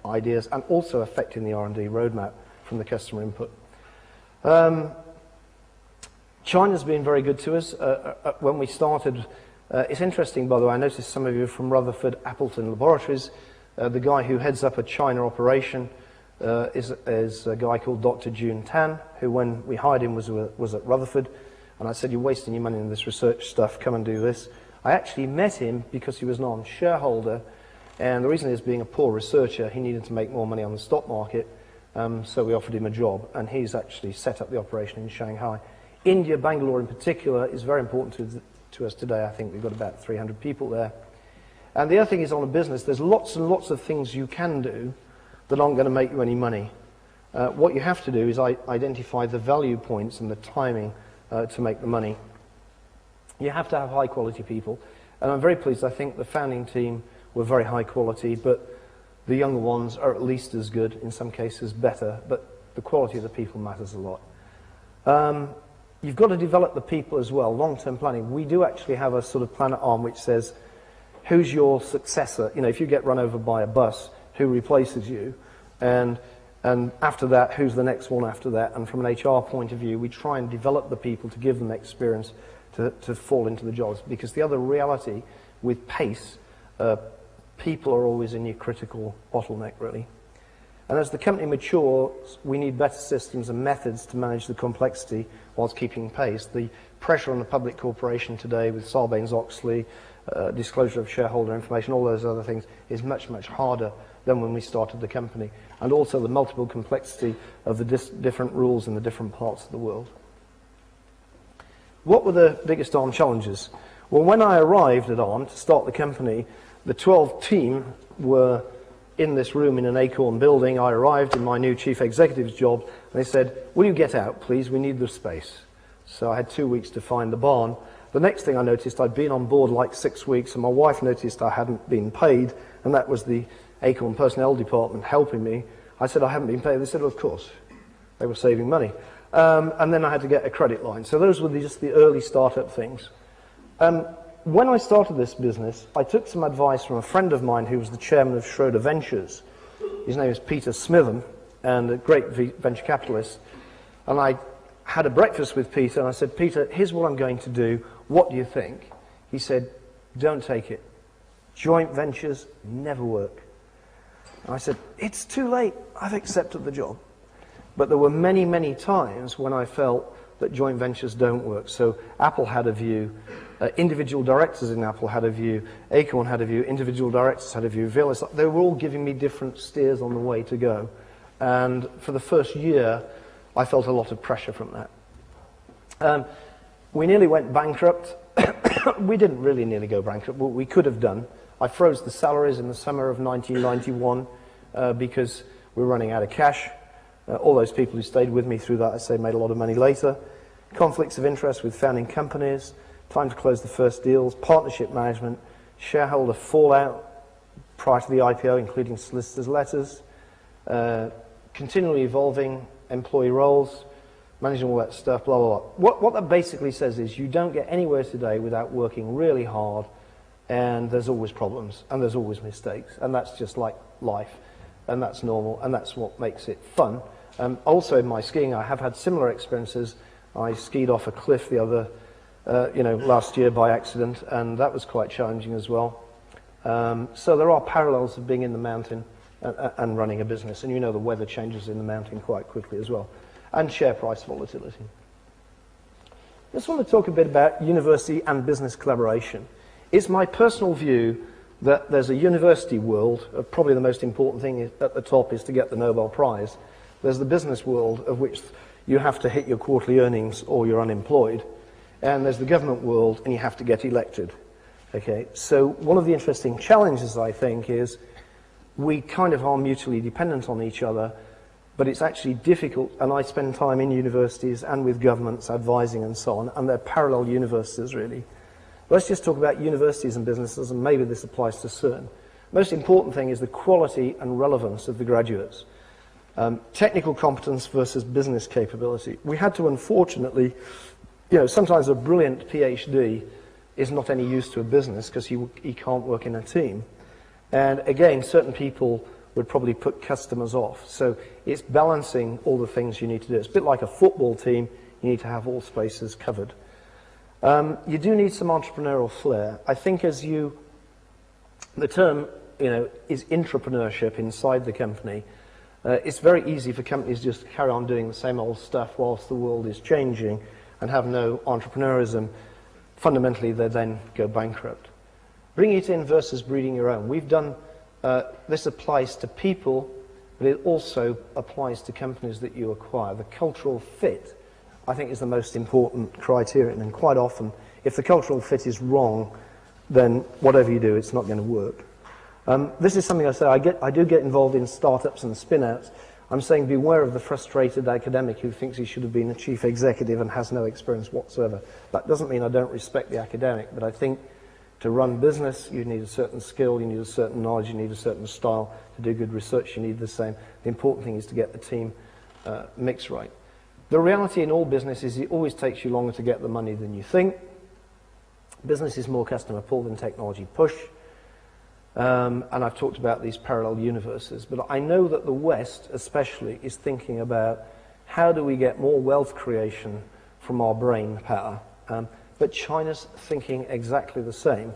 ideas and also affecting the R&D roadmap from the customer input. China's been very good to us. When we started, it's interesting, by the way, I noticed some of you are from Rutherford Appleton Laboratories. The guy who heads up a China operation is a guy called Dr. Jun Tan, who when we hired him was at Rutherford. And I said, you're wasting your money on this research stuff, come and do this. I actually met him because he was an ARM shareholder, and the reason is, being a poor researcher, he needed to make more money on the stock market, so we offered him a job, and he's actually set up the operation in Shanghai. India, Bangalore in particular, is very important to us today. I think we've got about 300 people there. And the other thing is, on a business, there's lots and lots of things you can do that aren't going to make you any money. What you have to do is identify the value points and the timing to make the money. You have to have high quality people, and I'm very pleased. I think the founding team were very high quality, but the younger ones are at least as good, in some cases better, but the quality of the people matters a lot. You've got to develop the people as well, long-term planning. We do actually have a sort of planet arm which says, who's your successor? You know, if you get run over by a bus, who replaces you? And after that, who's the next one after that? And from an HR point of view, we try and develop the people to give them experience to fall into the jobs. Because the other reality with pace, people are always in your critical bottleneck, really. And as the company matures, we need better systems and methods to manage the complexity whilst keeping pace. The pressure on the public corporation today with Sarbanes-Oxley, disclosure of shareholder information, all those other things, is much, much harder than when we started the company. And also the multiple complexity of the different rules in the different parts of the world. What were the biggest ARM challenges? Well, when I arrived at ARM to start the company, the 12 team were in this room in an Acorn building. I arrived in my new chief executive's job, and they said, will you get out, please? We need the space. So I had 2 weeks to find the barn. The next thing I noticed, I'd been on board like 6 weeks, and my wife noticed I hadn't been paid, and that was the Acorn personnel department helping me. I said, I haven't been paid. They said, well, of course. They were saving money. And then I had to get a credit line. So those were just the early startup things. When I started this business, I took some advice from a friend of mine who was the chairman of Schroeder Ventures. His name is Peter Smitham, and a great venture capitalist. And I had a breakfast with Peter, and I said, Peter, here's what I'm going to do. What do you think? He said, don't take it. Joint ventures never work. And I said, it's too late. I've accepted the job. But there were many, many times when I felt that joint ventures don't work. So Apple had a view, individual directors in Apple had a view, Acorn had a view, individual directors had a view, they were all giving me different steers on the way to go. And for the first year, I felt a lot of pressure from that. We nearly went bankrupt. We didn't really nearly go bankrupt, but we could have done. I froze the salaries in the summer of 1991 because we were running out of cash. All those people who stayed with me through that, I say, made a lot of money later. Conflicts of interest with founding companies, time to close the first deals, partnership management, shareholder fallout prior to the IPO, including solicitors' letters, continually evolving employee roles, managing all that stuff, blah, blah, blah. What that basically says is you don't get anywhere today without working really hard, and there's always problems, and there's always mistakes, and that's just like life, and that's normal, and that's what makes it fun. Also in my skiing, I have had similar experiences. I skied off a cliff last year by accident, and that was quite challenging as well. So there are parallels of being in the mountain and running a business, and you know the weather changes in the mountain quite quickly as well, and share price volatility. I just want to talk a bit about university and business collaboration. It's my personal view that there's a university world, probably the most important thing at the top is to get the Nobel Prize. There's the business world, of which you have to hit your quarterly earnings or you're unemployed. And there's the government world, and you have to get elected. Okay, so one of the interesting challenges, I think, is we kind of are mutually dependent on each other, but it's actually difficult, and I spend time in universities and with governments advising and so on, and they're parallel universes, really. Let's just talk about universities and businesses, and maybe this applies to CERN. Most important thing is the quality and relevance of the graduates. Technical competence versus business capability. We had to, unfortunately, sometimes a brilliant PhD is not any use to a business because he can't work in a team. And again, certain people would probably put customers off. So it's balancing all the things you need to do. It's a bit like a football team. You need to have all spaces covered. You do need some entrepreneurial flair. I think the term, is intrapreneurship inside the company. It's very easy for companies just to carry on doing the same old stuff whilst the world is changing and have no entrepreneurism. Fundamentally, they then go bankrupt. Bring it in versus breeding your own. We've done, this applies to people, but it also applies to companies that you acquire. The cultural fit, I think, is the most important criterion, and quite often, if the cultural fit is wrong, then whatever you do, it's not going to work. This is something I say, I do get involved in startups and spin-outs. I'm saying beware of the frustrated academic who thinks he should have been a chief executive and has no experience whatsoever. That doesn't mean I don't respect the academic, but I think to run business, you need a certain skill, you need a certain knowledge, you need a certain style. To do good research, you need the same. The important thing is to get the team mix right. The reality in all business is it always takes you longer to get the money than you think. Business is more customer pull than technology push. And I've talked about these parallel universes, but I know that the West especially is thinking about how do we get more wealth creation from our brain power. But China's thinking exactly the same.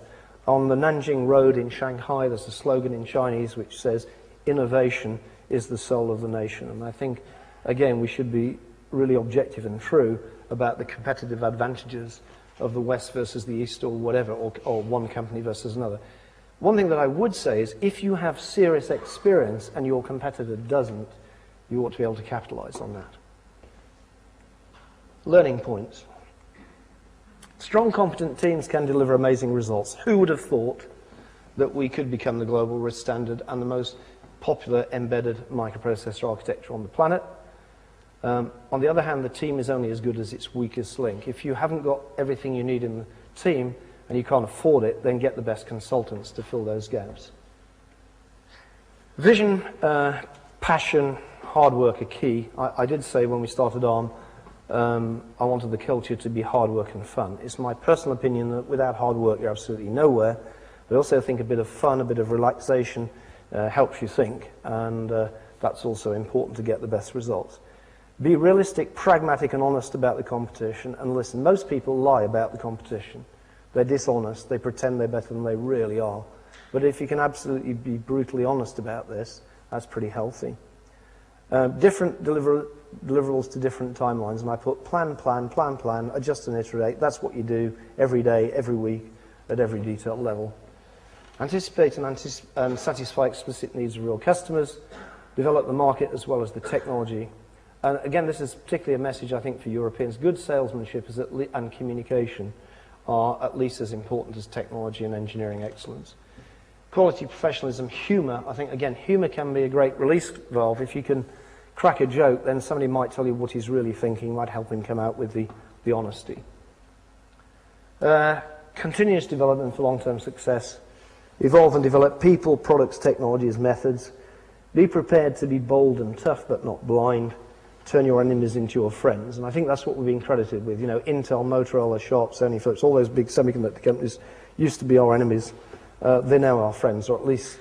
On the Nanjing Road in Shanghai, there's a slogan in Chinese which says, innovation is the soul of the nation. And I think, again, we should be really objective and true about the competitive advantages of the West versus the East or whatever, or one company versus another. One thing that I would say is if you have serious experience and your competitor doesn't, you ought to be able to capitalize on that. Learning points. Strong, competent teams can deliver amazing results. Who would have thought that we could become the global risk standard and the most popular embedded microprocessor architecture on the planet? On the other hand, the team is only as good as its weakest link. If you haven't got everything you need in the team and you can't afford it, then get the best consultants to fill those gaps. Vision, passion, hard work are key. I did say when we started on, I wanted the culture to be hard work and fun. It's my personal opinion that without hard work, you're absolutely nowhere. But I also think a bit of fun, a bit of relaxation helps you think, and that's also important to get the best results. Be realistic, pragmatic, and honest about the competition. And listen, most people lie about the competition. They're dishonest. They pretend they're better than they really are. But if you can absolutely be brutally honest about this, that's pretty healthy. Different deliverables to different timelines. And I put plan, adjust and iterate. That's what you do every day, every week, at every detail level. Anticipate and satisfy explicit needs of real customers. Develop the market as well as the technology. And again, this is particularly a message, I think, for Europeans. Good salesmanship and communication are at least as important as technology and engineering excellence. Quality, professionalism, humor. I think, again, humor can be a great release valve. If you can crack a joke, then somebody might tell you what he's really thinking, might help him come out with the honesty. Continuous development for long-term success. Evolve and develop people, products, technologies, methods. Be prepared to be bold and tough, but not blind. Turn your enemies into your friends. And I think that's what we've been credited with. You know, Intel, Motorola, Sharp, Sony, Philips, all those big semiconductor companies used to be our enemies. They're now our friends, or at least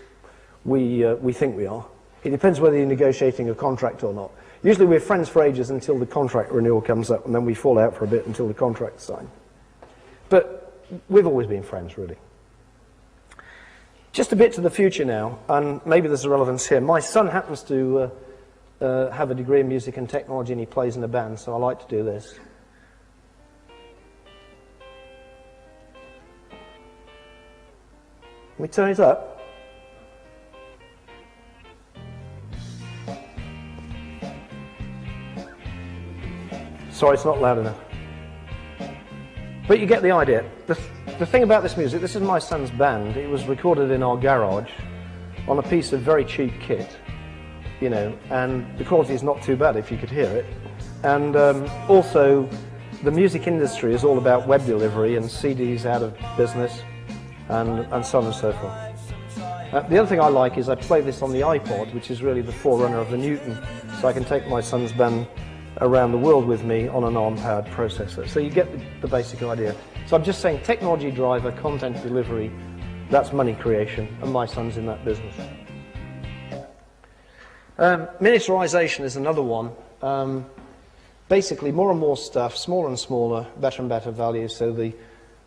we think we are. It depends whether you're negotiating a contract or not. Usually we're friends for ages until the contract renewal comes up, and then we fall out for a bit until the contract's signed. But we've always been friends, really. Just a bit to the future now, and maybe there's a relevance here. My son happens to have a degree in music and technology, and he plays in a band, so I like to do this. Can we turn it up? Sorry, it's not loud enough. But you get the idea. The thing about this music, this is my son's band. It was recorded in our garage on a piece of very cheap kit, you know, and the quality is not too bad if you could hear it. And also, the music industry is all about web delivery and CDs out of business and so on and so forth. The other thing I like is I play this on the iPod, which is really the forerunner of the Newton, so I can take my son's band around the world with me on an ARM-powered processor. So you get the basic idea. So I'm just saying technology driver, content delivery, that's money creation, and my son's in that business. Miniaturization is another one. Basically, more and more stuff, smaller and smaller, better and better value. So the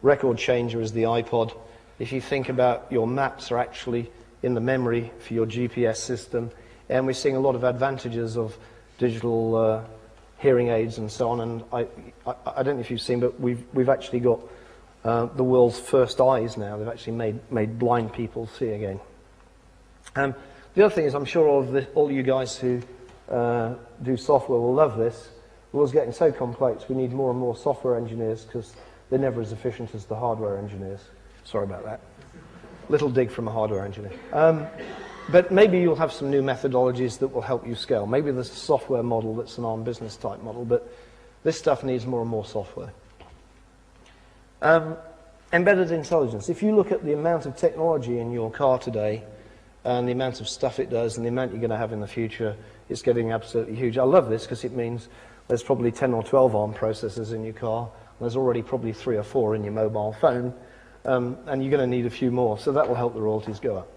record changer is the iPod. If you think about your maps are actually in the memory for your GPS system, and we're seeing a lot of advantages of digital hearing aids and so on. And I don't know if you've seen, but we've actually got the world's first eyes now. They've actually made blind people see again. The other thing is, I'm sure all you guys who do software will love this. The world's getting so complex, we need more and more software engineers because they're never as efficient as the hardware engineers. Sorry about that. Little dig from a hardware engineer. But maybe you'll have some new methodologies that will help you scale. Maybe there's a software model that's an ARM business type model, but this stuff needs more and more software. Embedded intelligence. If you look at the amount of technology in your car today and the amount of stuff it does and the amount you're going to have in the future, it's getting absolutely huge. I love this because it means there's probably 10 or 12 ARM processors in your car. And there's already probably 3 or 4 in your mobile phone. And you're going to need a few more. So that will help the royalties go up.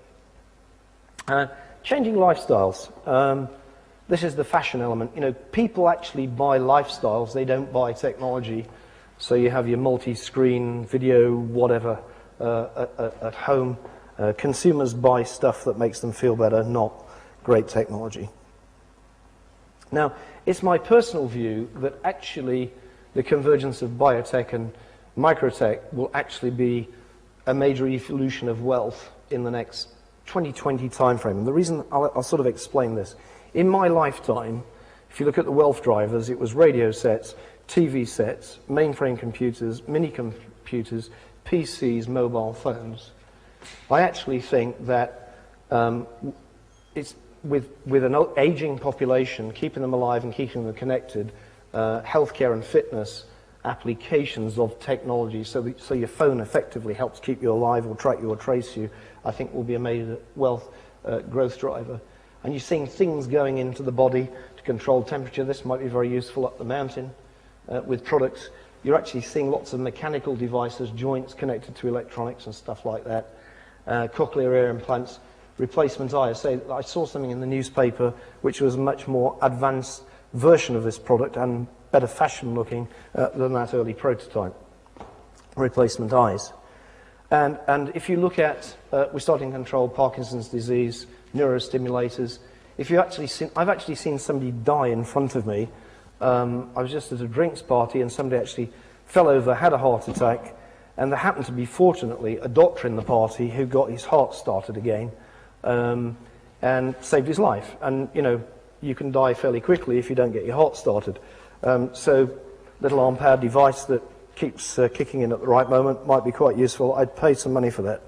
Changing lifestyles. This is the fashion element. You know, people actually buy lifestyles. They don't buy technology. So you have your multi-screen video, whatever, at home. Consumers buy stuff that makes them feel better, not great technology. Now, it's my personal view that actually the convergence of biotech and microtech will actually be a major evolution of wealth in the next 2020 timeframe. And the reason I'll sort of explain this. In my lifetime, if you look at the wealth drivers, it was radio sets, TV sets, mainframe computers, mini computers, PCs, mobile phones. I actually think that it's with an aging population, keeping them alive and keeping them connected, healthcare and fitness applications of technology, so your phone effectively helps keep you alive or track you or trace you, I think will be a major wealth growth driver. And you're seeing things going into the body to control temperature. This might be very useful up the mountain with products. You're actually seeing lots of mechanical devices, joints connected to electronics and stuff like that. Cochlear ear implants, replacement eyes. I saw something in the newspaper which was a much more advanced version of this product and better fashion looking than that early prototype. Replacement eyes. And if you look at, we're starting to control Parkinson's disease, neurostimulators. I've actually seen somebody die in front of me. I was just at a drinks party and somebody actually fell over, had a heart attack, and there happened to be, fortunately, a doctor in the party who got his heart started again and saved his life. And, you know, you can die fairly quickly if you don't get your heart started. So little arm-powered device that keeps kicking in at the right moment might be quite useful. I'd pay some money for that.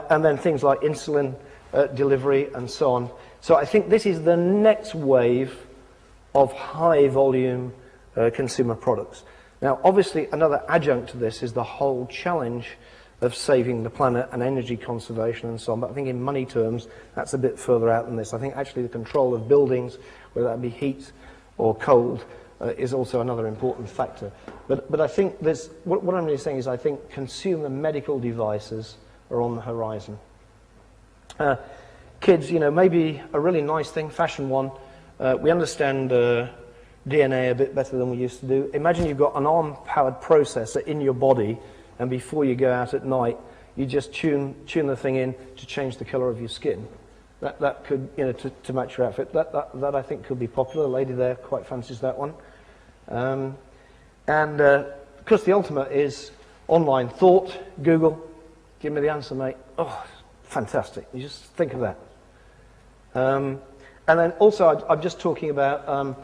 And then things like insulin delivery and so on. So I think this is the next wave of high-volume consumer products. Now, obviously, another adjunct to this is the whole challenge of saving the planet and energy conservation and so on. But I think in money terms, that's a bit further out than this. I think actually the control of buildings, whether that be heat or cold, is also another important factor. But I think there's, what I'm really saying is I think consumer medical devices are on the horizon. Kids, you know, maybe a really nice thing, fashion one. We understand DNA a bit better than we used to do. Imagine you've got an ARM-powered processor in your body, and before you go out at night, you just tune the thing in to change the color of your skin. That could, you know, to match your outfit. That I think could be popular. A lady there quite fancies that one. Of course, the ultimate is online thought. Google, give me the answer, mate. Oh, fantastic. You just think of that. And then also, I'm just talking about,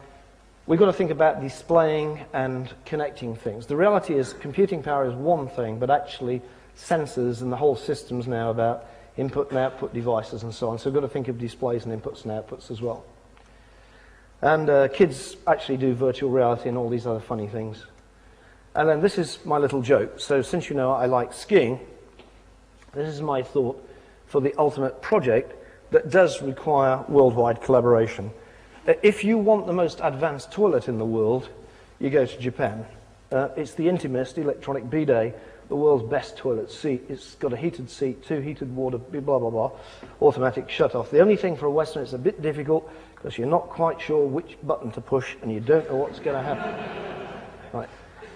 we've got to think about displaying and connecting things. The reality is computing power is one thing, but actually sensors and the whole system's now about input and output devices and so on. So we've got to think of displays and inputs and outputs as well. And kids actually do virtual reality and all these other funny things. And then this is my little joke. So since you know I like skiing, this is my thought for the ultimate project that does require worldwide collaboration. If you want the most advanced toilet in the world, you go to Japan. It's the Intimist electronic bidet, the world's best toilet seat. It's got a heated seat, 2 heated water, blah, blah, blah, automatic shut-off. The only thing for a Westerner, it's a bit difficult because you're not quite sure which button to push and you don't know what's going to happen. Right.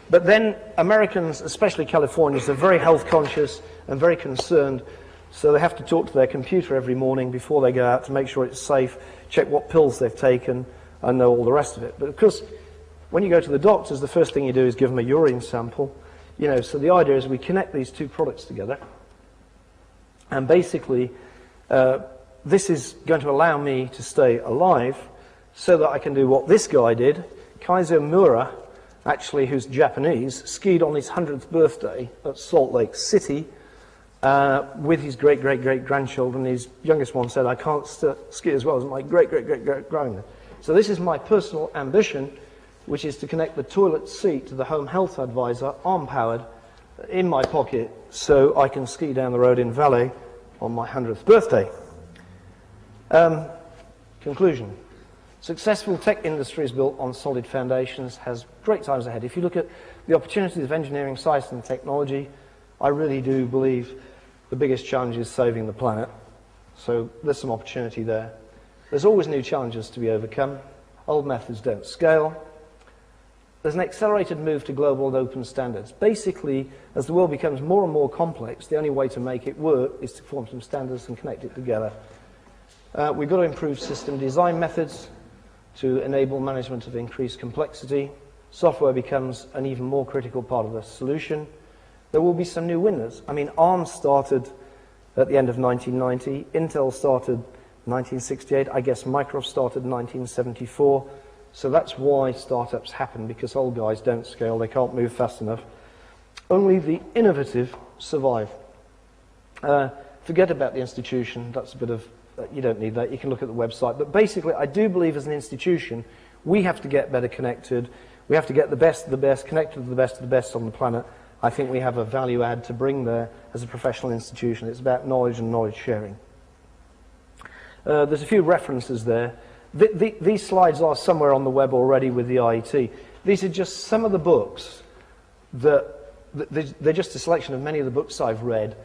But then Americans, especially Californians, are very health conscious and very concerned, so they have to talk to their computer every morning before they go out to make sure it's safe, check what pills they've taken, and know all the rest of it. But of course, when you go to the doctors, the first thing you do is give them a urine sample. You know, so the idea is we connect these two products together, and basically this is going to allow me to stay alive so that I can do what this guy did. Kaiser Mura actually, who's Japanese, skied on his 100th birthday at Salt Lake City with his great-great-great-grandchildren. His youngest one said, I can't ski as well as my great-great-great-great-grandmother. So this is my personal ambition, which is to connect the toilet seat to the home health advisor, arm-powered, in my pocket, so I can ski down the road in Valais on my 100th birthday. Conclusion. Successful tech industry is built on solid foundations, has great times ahead. If you look at the opportunities of engineering, science and technology, I really do believe the biggest challenge is saving the planet. So there's some opportunity there. There's always new challenges to be overcome. Old methods don't scale. There's an accelerated move to global and open standards. Basically, as the world becomes more and more complex, the only way to make it work is to form some standards and connect it together. We've got to improve system design methods to enable management of increased complexity. Software becomes an even more critical part of the solution. There will be some new winners. I mean, ARM started at the end of 1990. Intel started 1968. I guess Microsoft started in 1974. So that's why startups happen, because old guys don't scale. They can't move fast enough. Only the innovative survive. Forget about the institution. That's a bit of, you don't need that. You can look at the website. But basically, I do believe as an institution, we have to get better connected. We have to get the best of the best, connected to the best of the best on the planet. I think we have a value add to bring there as a professional institution. It's about knowledge and knowledge sharing. There's a few references there. These slides are somewhere on the web already with the IET. These are just some of the books that, they're just a selection of many of the books I've read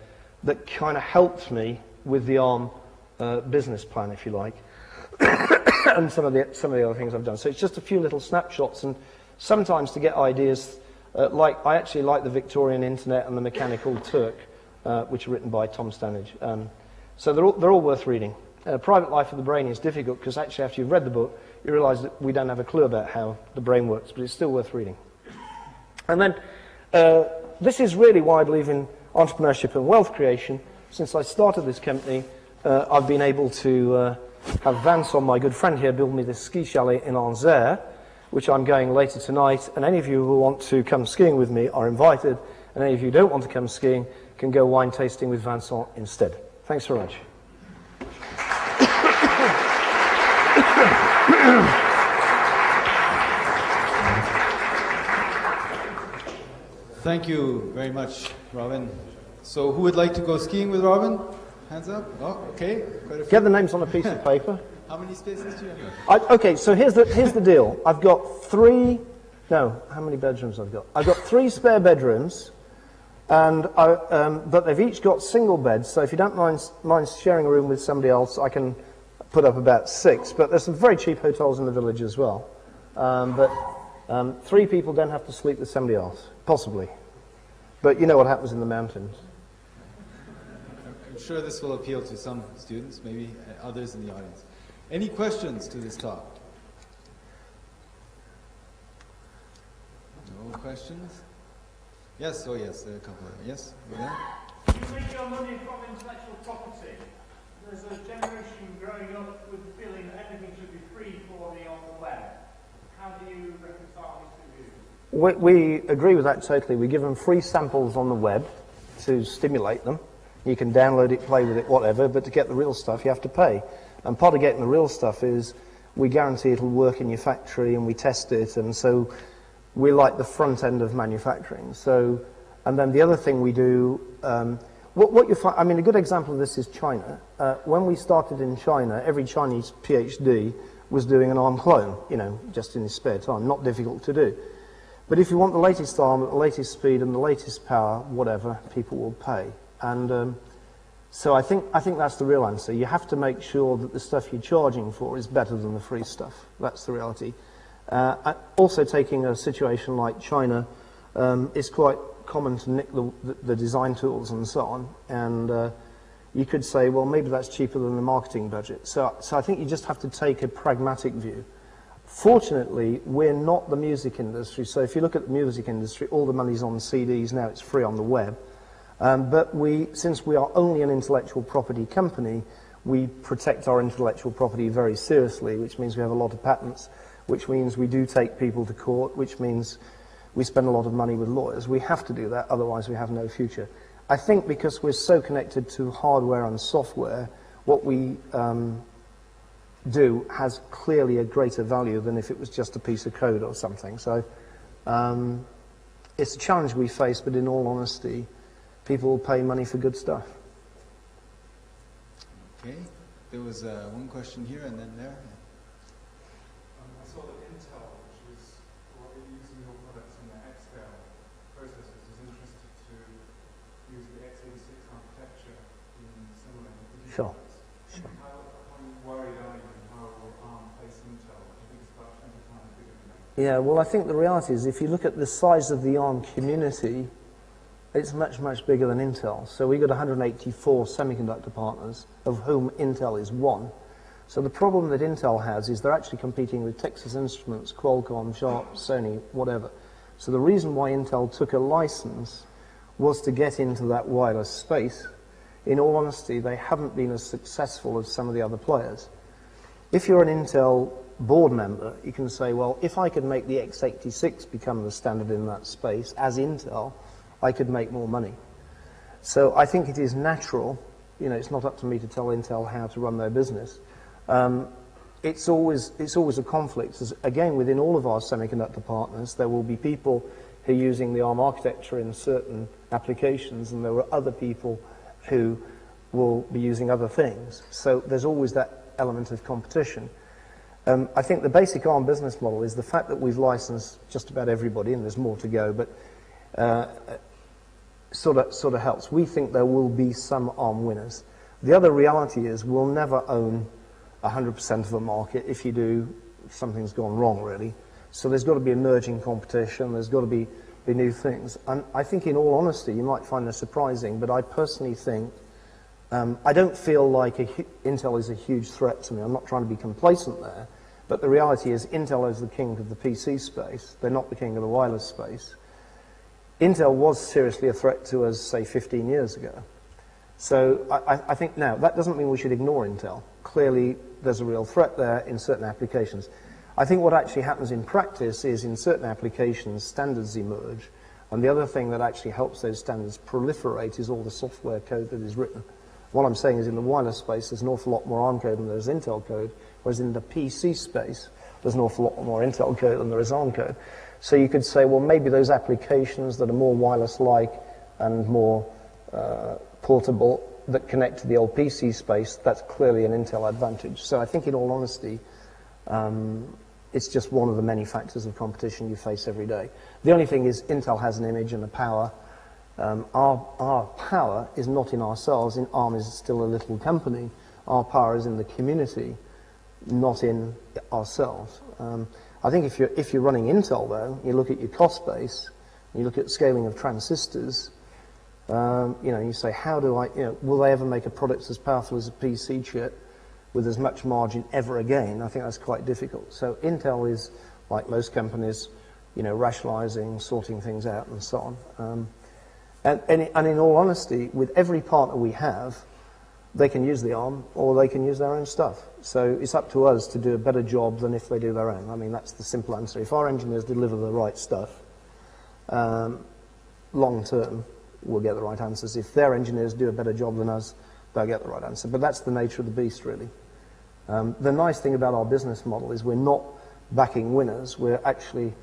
that kind of helped me with the ARM business plan, if you like, and some of the other things I've done. So it's just a few little snapshots, and sometimes to get ideas, like I actually like the Victorian Internet and the Mechanical Turk, which are written by Tom Stanage. So they're all worth reading. Private Life of the Brain is difficult because actually after you've read the book, you realize that we don't have a clue about how the brain works, but it's still worth reading. And then this is really why I believe in entrepreneurship and wealth creation. Since I started this company, I've been able to have Vincent, my good friend here, build me this ski chalet in Anzère, which I'm going later tonight. And any of you who want to come skiing with me are invited. And any of you who don't want to come skiing can go wine tasting with Vincent instead. Thanks very much. Thank you very much, Robin. So who would like to go skiing with Robin? Hands up. Oh, okay. Get the names on a piece of paper. How many spaces do you have? Okay, so here's the deal. I've got how many bedrooms I've got? I've got 3 spare bedrooms, and but they've each got single beds, so if you don't mind sharing a room with somebody else, I can put up about 6. But there's some very cheap hotels in the village as well. But 3 people don't have to sleep with somebody else, possibly. But you know what happens in the mountains. I'm sure this will appeal to some students, maybe others in the audience. Any questions to this talk? No questions? Yes, oh yes, there are a couple of them. Yes? You make your money from intellectual property. There's a generation growing up with the feeling that everything should be free for the on the web. How do you reconcile these two views? We agree with that totally. We give them free samples on the web to stimulate them. You can download it, play with it, whatever, but to get the real stuff you have to pay. And part of getting the real stuff is we guarantee it'll work in your factory and we test it, and so we're like the front end of manufacturing. So, and then the other thing we do, what you find, I mean, a good example of this is China. When we started in China, every Chinese PhD was doing an ARM clone, you know, just in his spare time, not difficult to do. But if you want the latest ARM at the latest speed and the latest power, whatever, people will pay. And so I think that's the real answer. You have to make sure that the stuff you're charging for is better than the free stuff. That's the reality. Also, taking a situation like China, it's quite common to nick the design tools and so on. And you could say, well, maybe that's cheaper than the marketing budget. So I think you just have to take a pragmatic view. Fortunately, we're not the music industry. So if you look at the music industry, all the money's on CDs. Now it's free on the web. But since we are only an intellectual property company, we protect our intellectual property very seriously, which means we have a lot of patents, which means we do take people to court, which means we spend a lot of money with lawyers. We have to do that, otherwise we have no future. I think because we're so connected to hardware and software, what we do has clearly a greater value than if it was just a piece of code or something. So it's a challenge we face, but in all honesty, people will pay money for good stuff. Okay, there was one question here and then there. I saw that Intel, which is using your products in their X-scale processors, is interested to use the x86 architecture in similar computing Sure. products. Sure. How worried are you, and how will ARM face Intel? I think it's about 20 times bigger than that. Yeah, well, I think the reality is if you look at the size of the ARM community, it's much, much bigger than Intel. So we've got 184 semiconductor partners, of whom Intel is one. So the problem that Intel has is they're actually competing with Texas Instruments, Qualcomm, Sharp, Sony, whatever. So the reason why Intel took a license was to get into that wireless space. In all honesty, they haven't been as successful as some of the other players. If you're an Intel board member, you can say, well, if I could make the x86 become the standard in that space as Intel, I could make more money. So I think it is natural, you know, it's not up to me to tell Intel how to run their business. It's always a conflict. Again, within all of our semiconductor partners, there will be people who are using the ARM architecture in certain applications, and there are other people who will be using other things. So there's always that element of competition. I think the basic ARM business model is the fact that we've licensed just about everybody, and there's more to go, but sort of helps. We think there will be some ARM winners. The other reality is we'll never own 100% of a market. If you do, something's gone wrong, really. So there's got to be emerging competition. There's got to be new things. And I think, in all honesty, you might find this surprising, but I personally think I don't feel like Intel is a huge threat to me. I'm not trying to be complacent there, but the reality is Intel is the king of the PC space. They're not the king of the wireless space. Intel was seriously a threat to us, say, 15 years ago. So I think now, that doesn't mean we should ignore Intel. Clearly, there's a real threat there in certain applications. I think what actually happens in practice is in certain applications, standards emerge, and the other thing that actually helps those standards proliferate is all the software code that is written. What I'm saying is in the wireless space, there's an awful lot more ARM code than there's Intel code, whereas in the PC space, there's an awful lot more Intel code than there is ARM code. So you could say, well, maybe those applications that are more wireless-like and more portable that connect to the old PC space, that's clearly an Intel advantage. So I think, in all honesty, it's just one of the many factors of competition you face every day. The only thing is Intel has an image and a power. Our power is not in ourselves. ARM is still a little company. Our power is in the community, not in ourselves. I think if you're running Intel, though, you look at your cost base, you look at scaling of transistors, you say, how do will they ever make a product as powerful as a PC chip with as much margin ever again? I think that's quite difficult. So Intel is, like most companies, rationalizing, sorting things out, and so on. And in all honesty, with every partner we have, they can use the ARM or they can use their own stuff. So it's up to us to do a better job than if they do their own. I mean, that's the simple answer. If our engineers deliver the right stuff, long term, we'll get the right answers. If their engineers do a better job than us, they'll get the right answer. But that's the nature of the beast, really. The nice thing about our business model is we're not backing winners. We're actually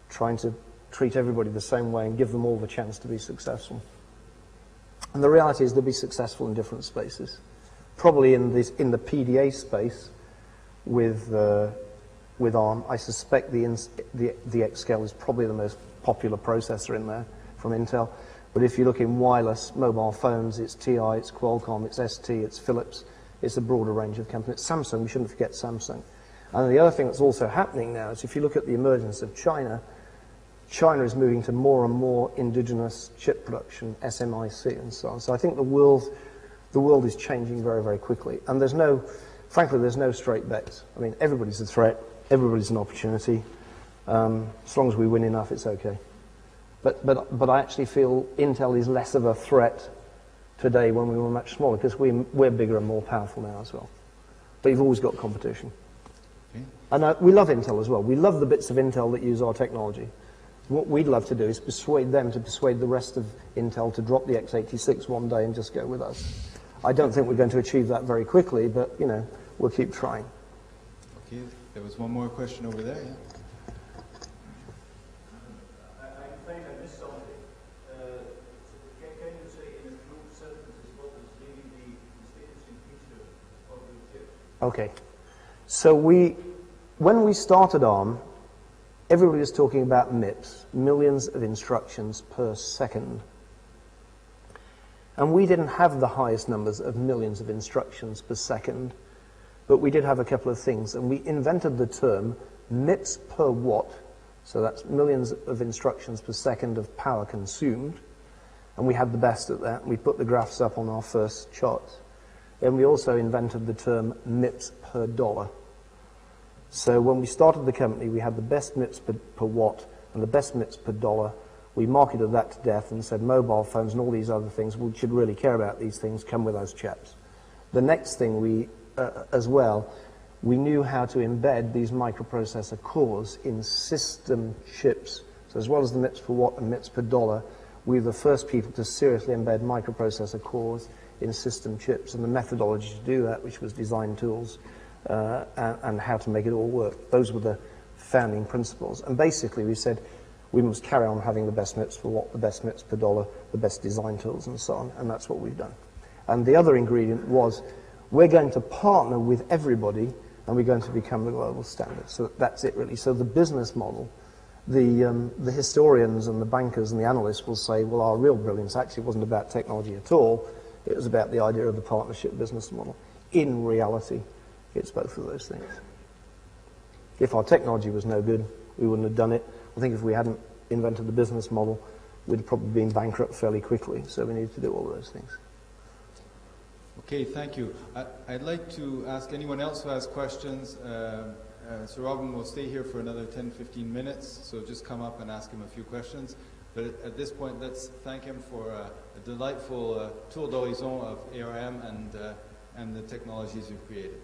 trying to treat everybody the same way and give them all the chance to be successful. And the reality is they'll be successful in different spaces. Probably in the PDA space with ARM, I suspect the X-Scale is probably the most popular processor in there from Intel. But if you look in wireless mobile phones, it's TI, it's Qualcomm, it's ST, it's Philips, it's a broader range of companies. Samsung, we shouldn't forget Samsung. And the other thing that's also happening now is if you look at the emergence of China, China is moving to more and more indigenous chip production, SMIC and so on. So I think the world is changing very, very quickly. And frankly, there's no straight bets. I mean, everybody's a threat, everybody's an opportunity. As long as we win enough, it's okay. But I actually feel Intel is less of a threat today when we were much smaller, because we're bigger and more powerful now as well. But you've always got competition. Okay. And we love Intel as well. We love the bits of Intel that use our technology. What we'd love to do is persuade them to persuade the rest of Intel to drop the x86 one day and just go with us. I don't think we're going to achieve that very quickly, but, you know, we'll keep trying. Okay, there was one more question over there, yeah? I'm afraid I missed something. Can you say in a few sentences what is really the distinguishing feature of the chip? Okay. So when we started ARM, everybody was talking about MIPS, millions of instructions per second. And we didn't have the highest numbers of millions of instructions per second, but we did have a couple of things. And we invented the term MIPS per watt, so that's millions of instructions per second of power consumed. And we had the best at that. We put the graphs up on our first charts. Then we also invented the term MIPS per dollar. So when we started the company, we had the best MIPS per watt and the best MIPS per dollar. We marketed that to death and said mobile phones and all these other things, we should really care about these things, come with us, chaps. The next thing as well, we knew how to embed these microprocessor cores in system chips. So as well as the MIPS per watt and MIPS per dollar, we were the first people to seriously embed microprocessor cores in system chips, and the methodology to do that, which was design tools, and how to make it all work. Those were the founding principles. And basically we said we must carry on having the best MIPS per watt, the best MIPS per dollar, the best design tools and so on, and that's what we've done. And the other ingredient was we're going to partner with everybody and we're going to become the global standard. So that's it really. So the business model, the historians and the bankers and the analysts will say, well, our real brilliance actually wasn't about technology at all. It was about the idea of the partnership business model. In reality, it's both of those things. If our technology was no good, we wouldn't have done it. I think if we hadn't invented the business model, we'd have probably been bankrupt fairly quickly. So we need to do all of those things. Okay, thank you. I'd like to ask anyone else who has questions. Sir Robin will stay here for another 10, 15 minutes, so just come up and ask him a few questions. But at this point, let's thank him for a delightful tour d'horizon of ARM and the technologies you've created.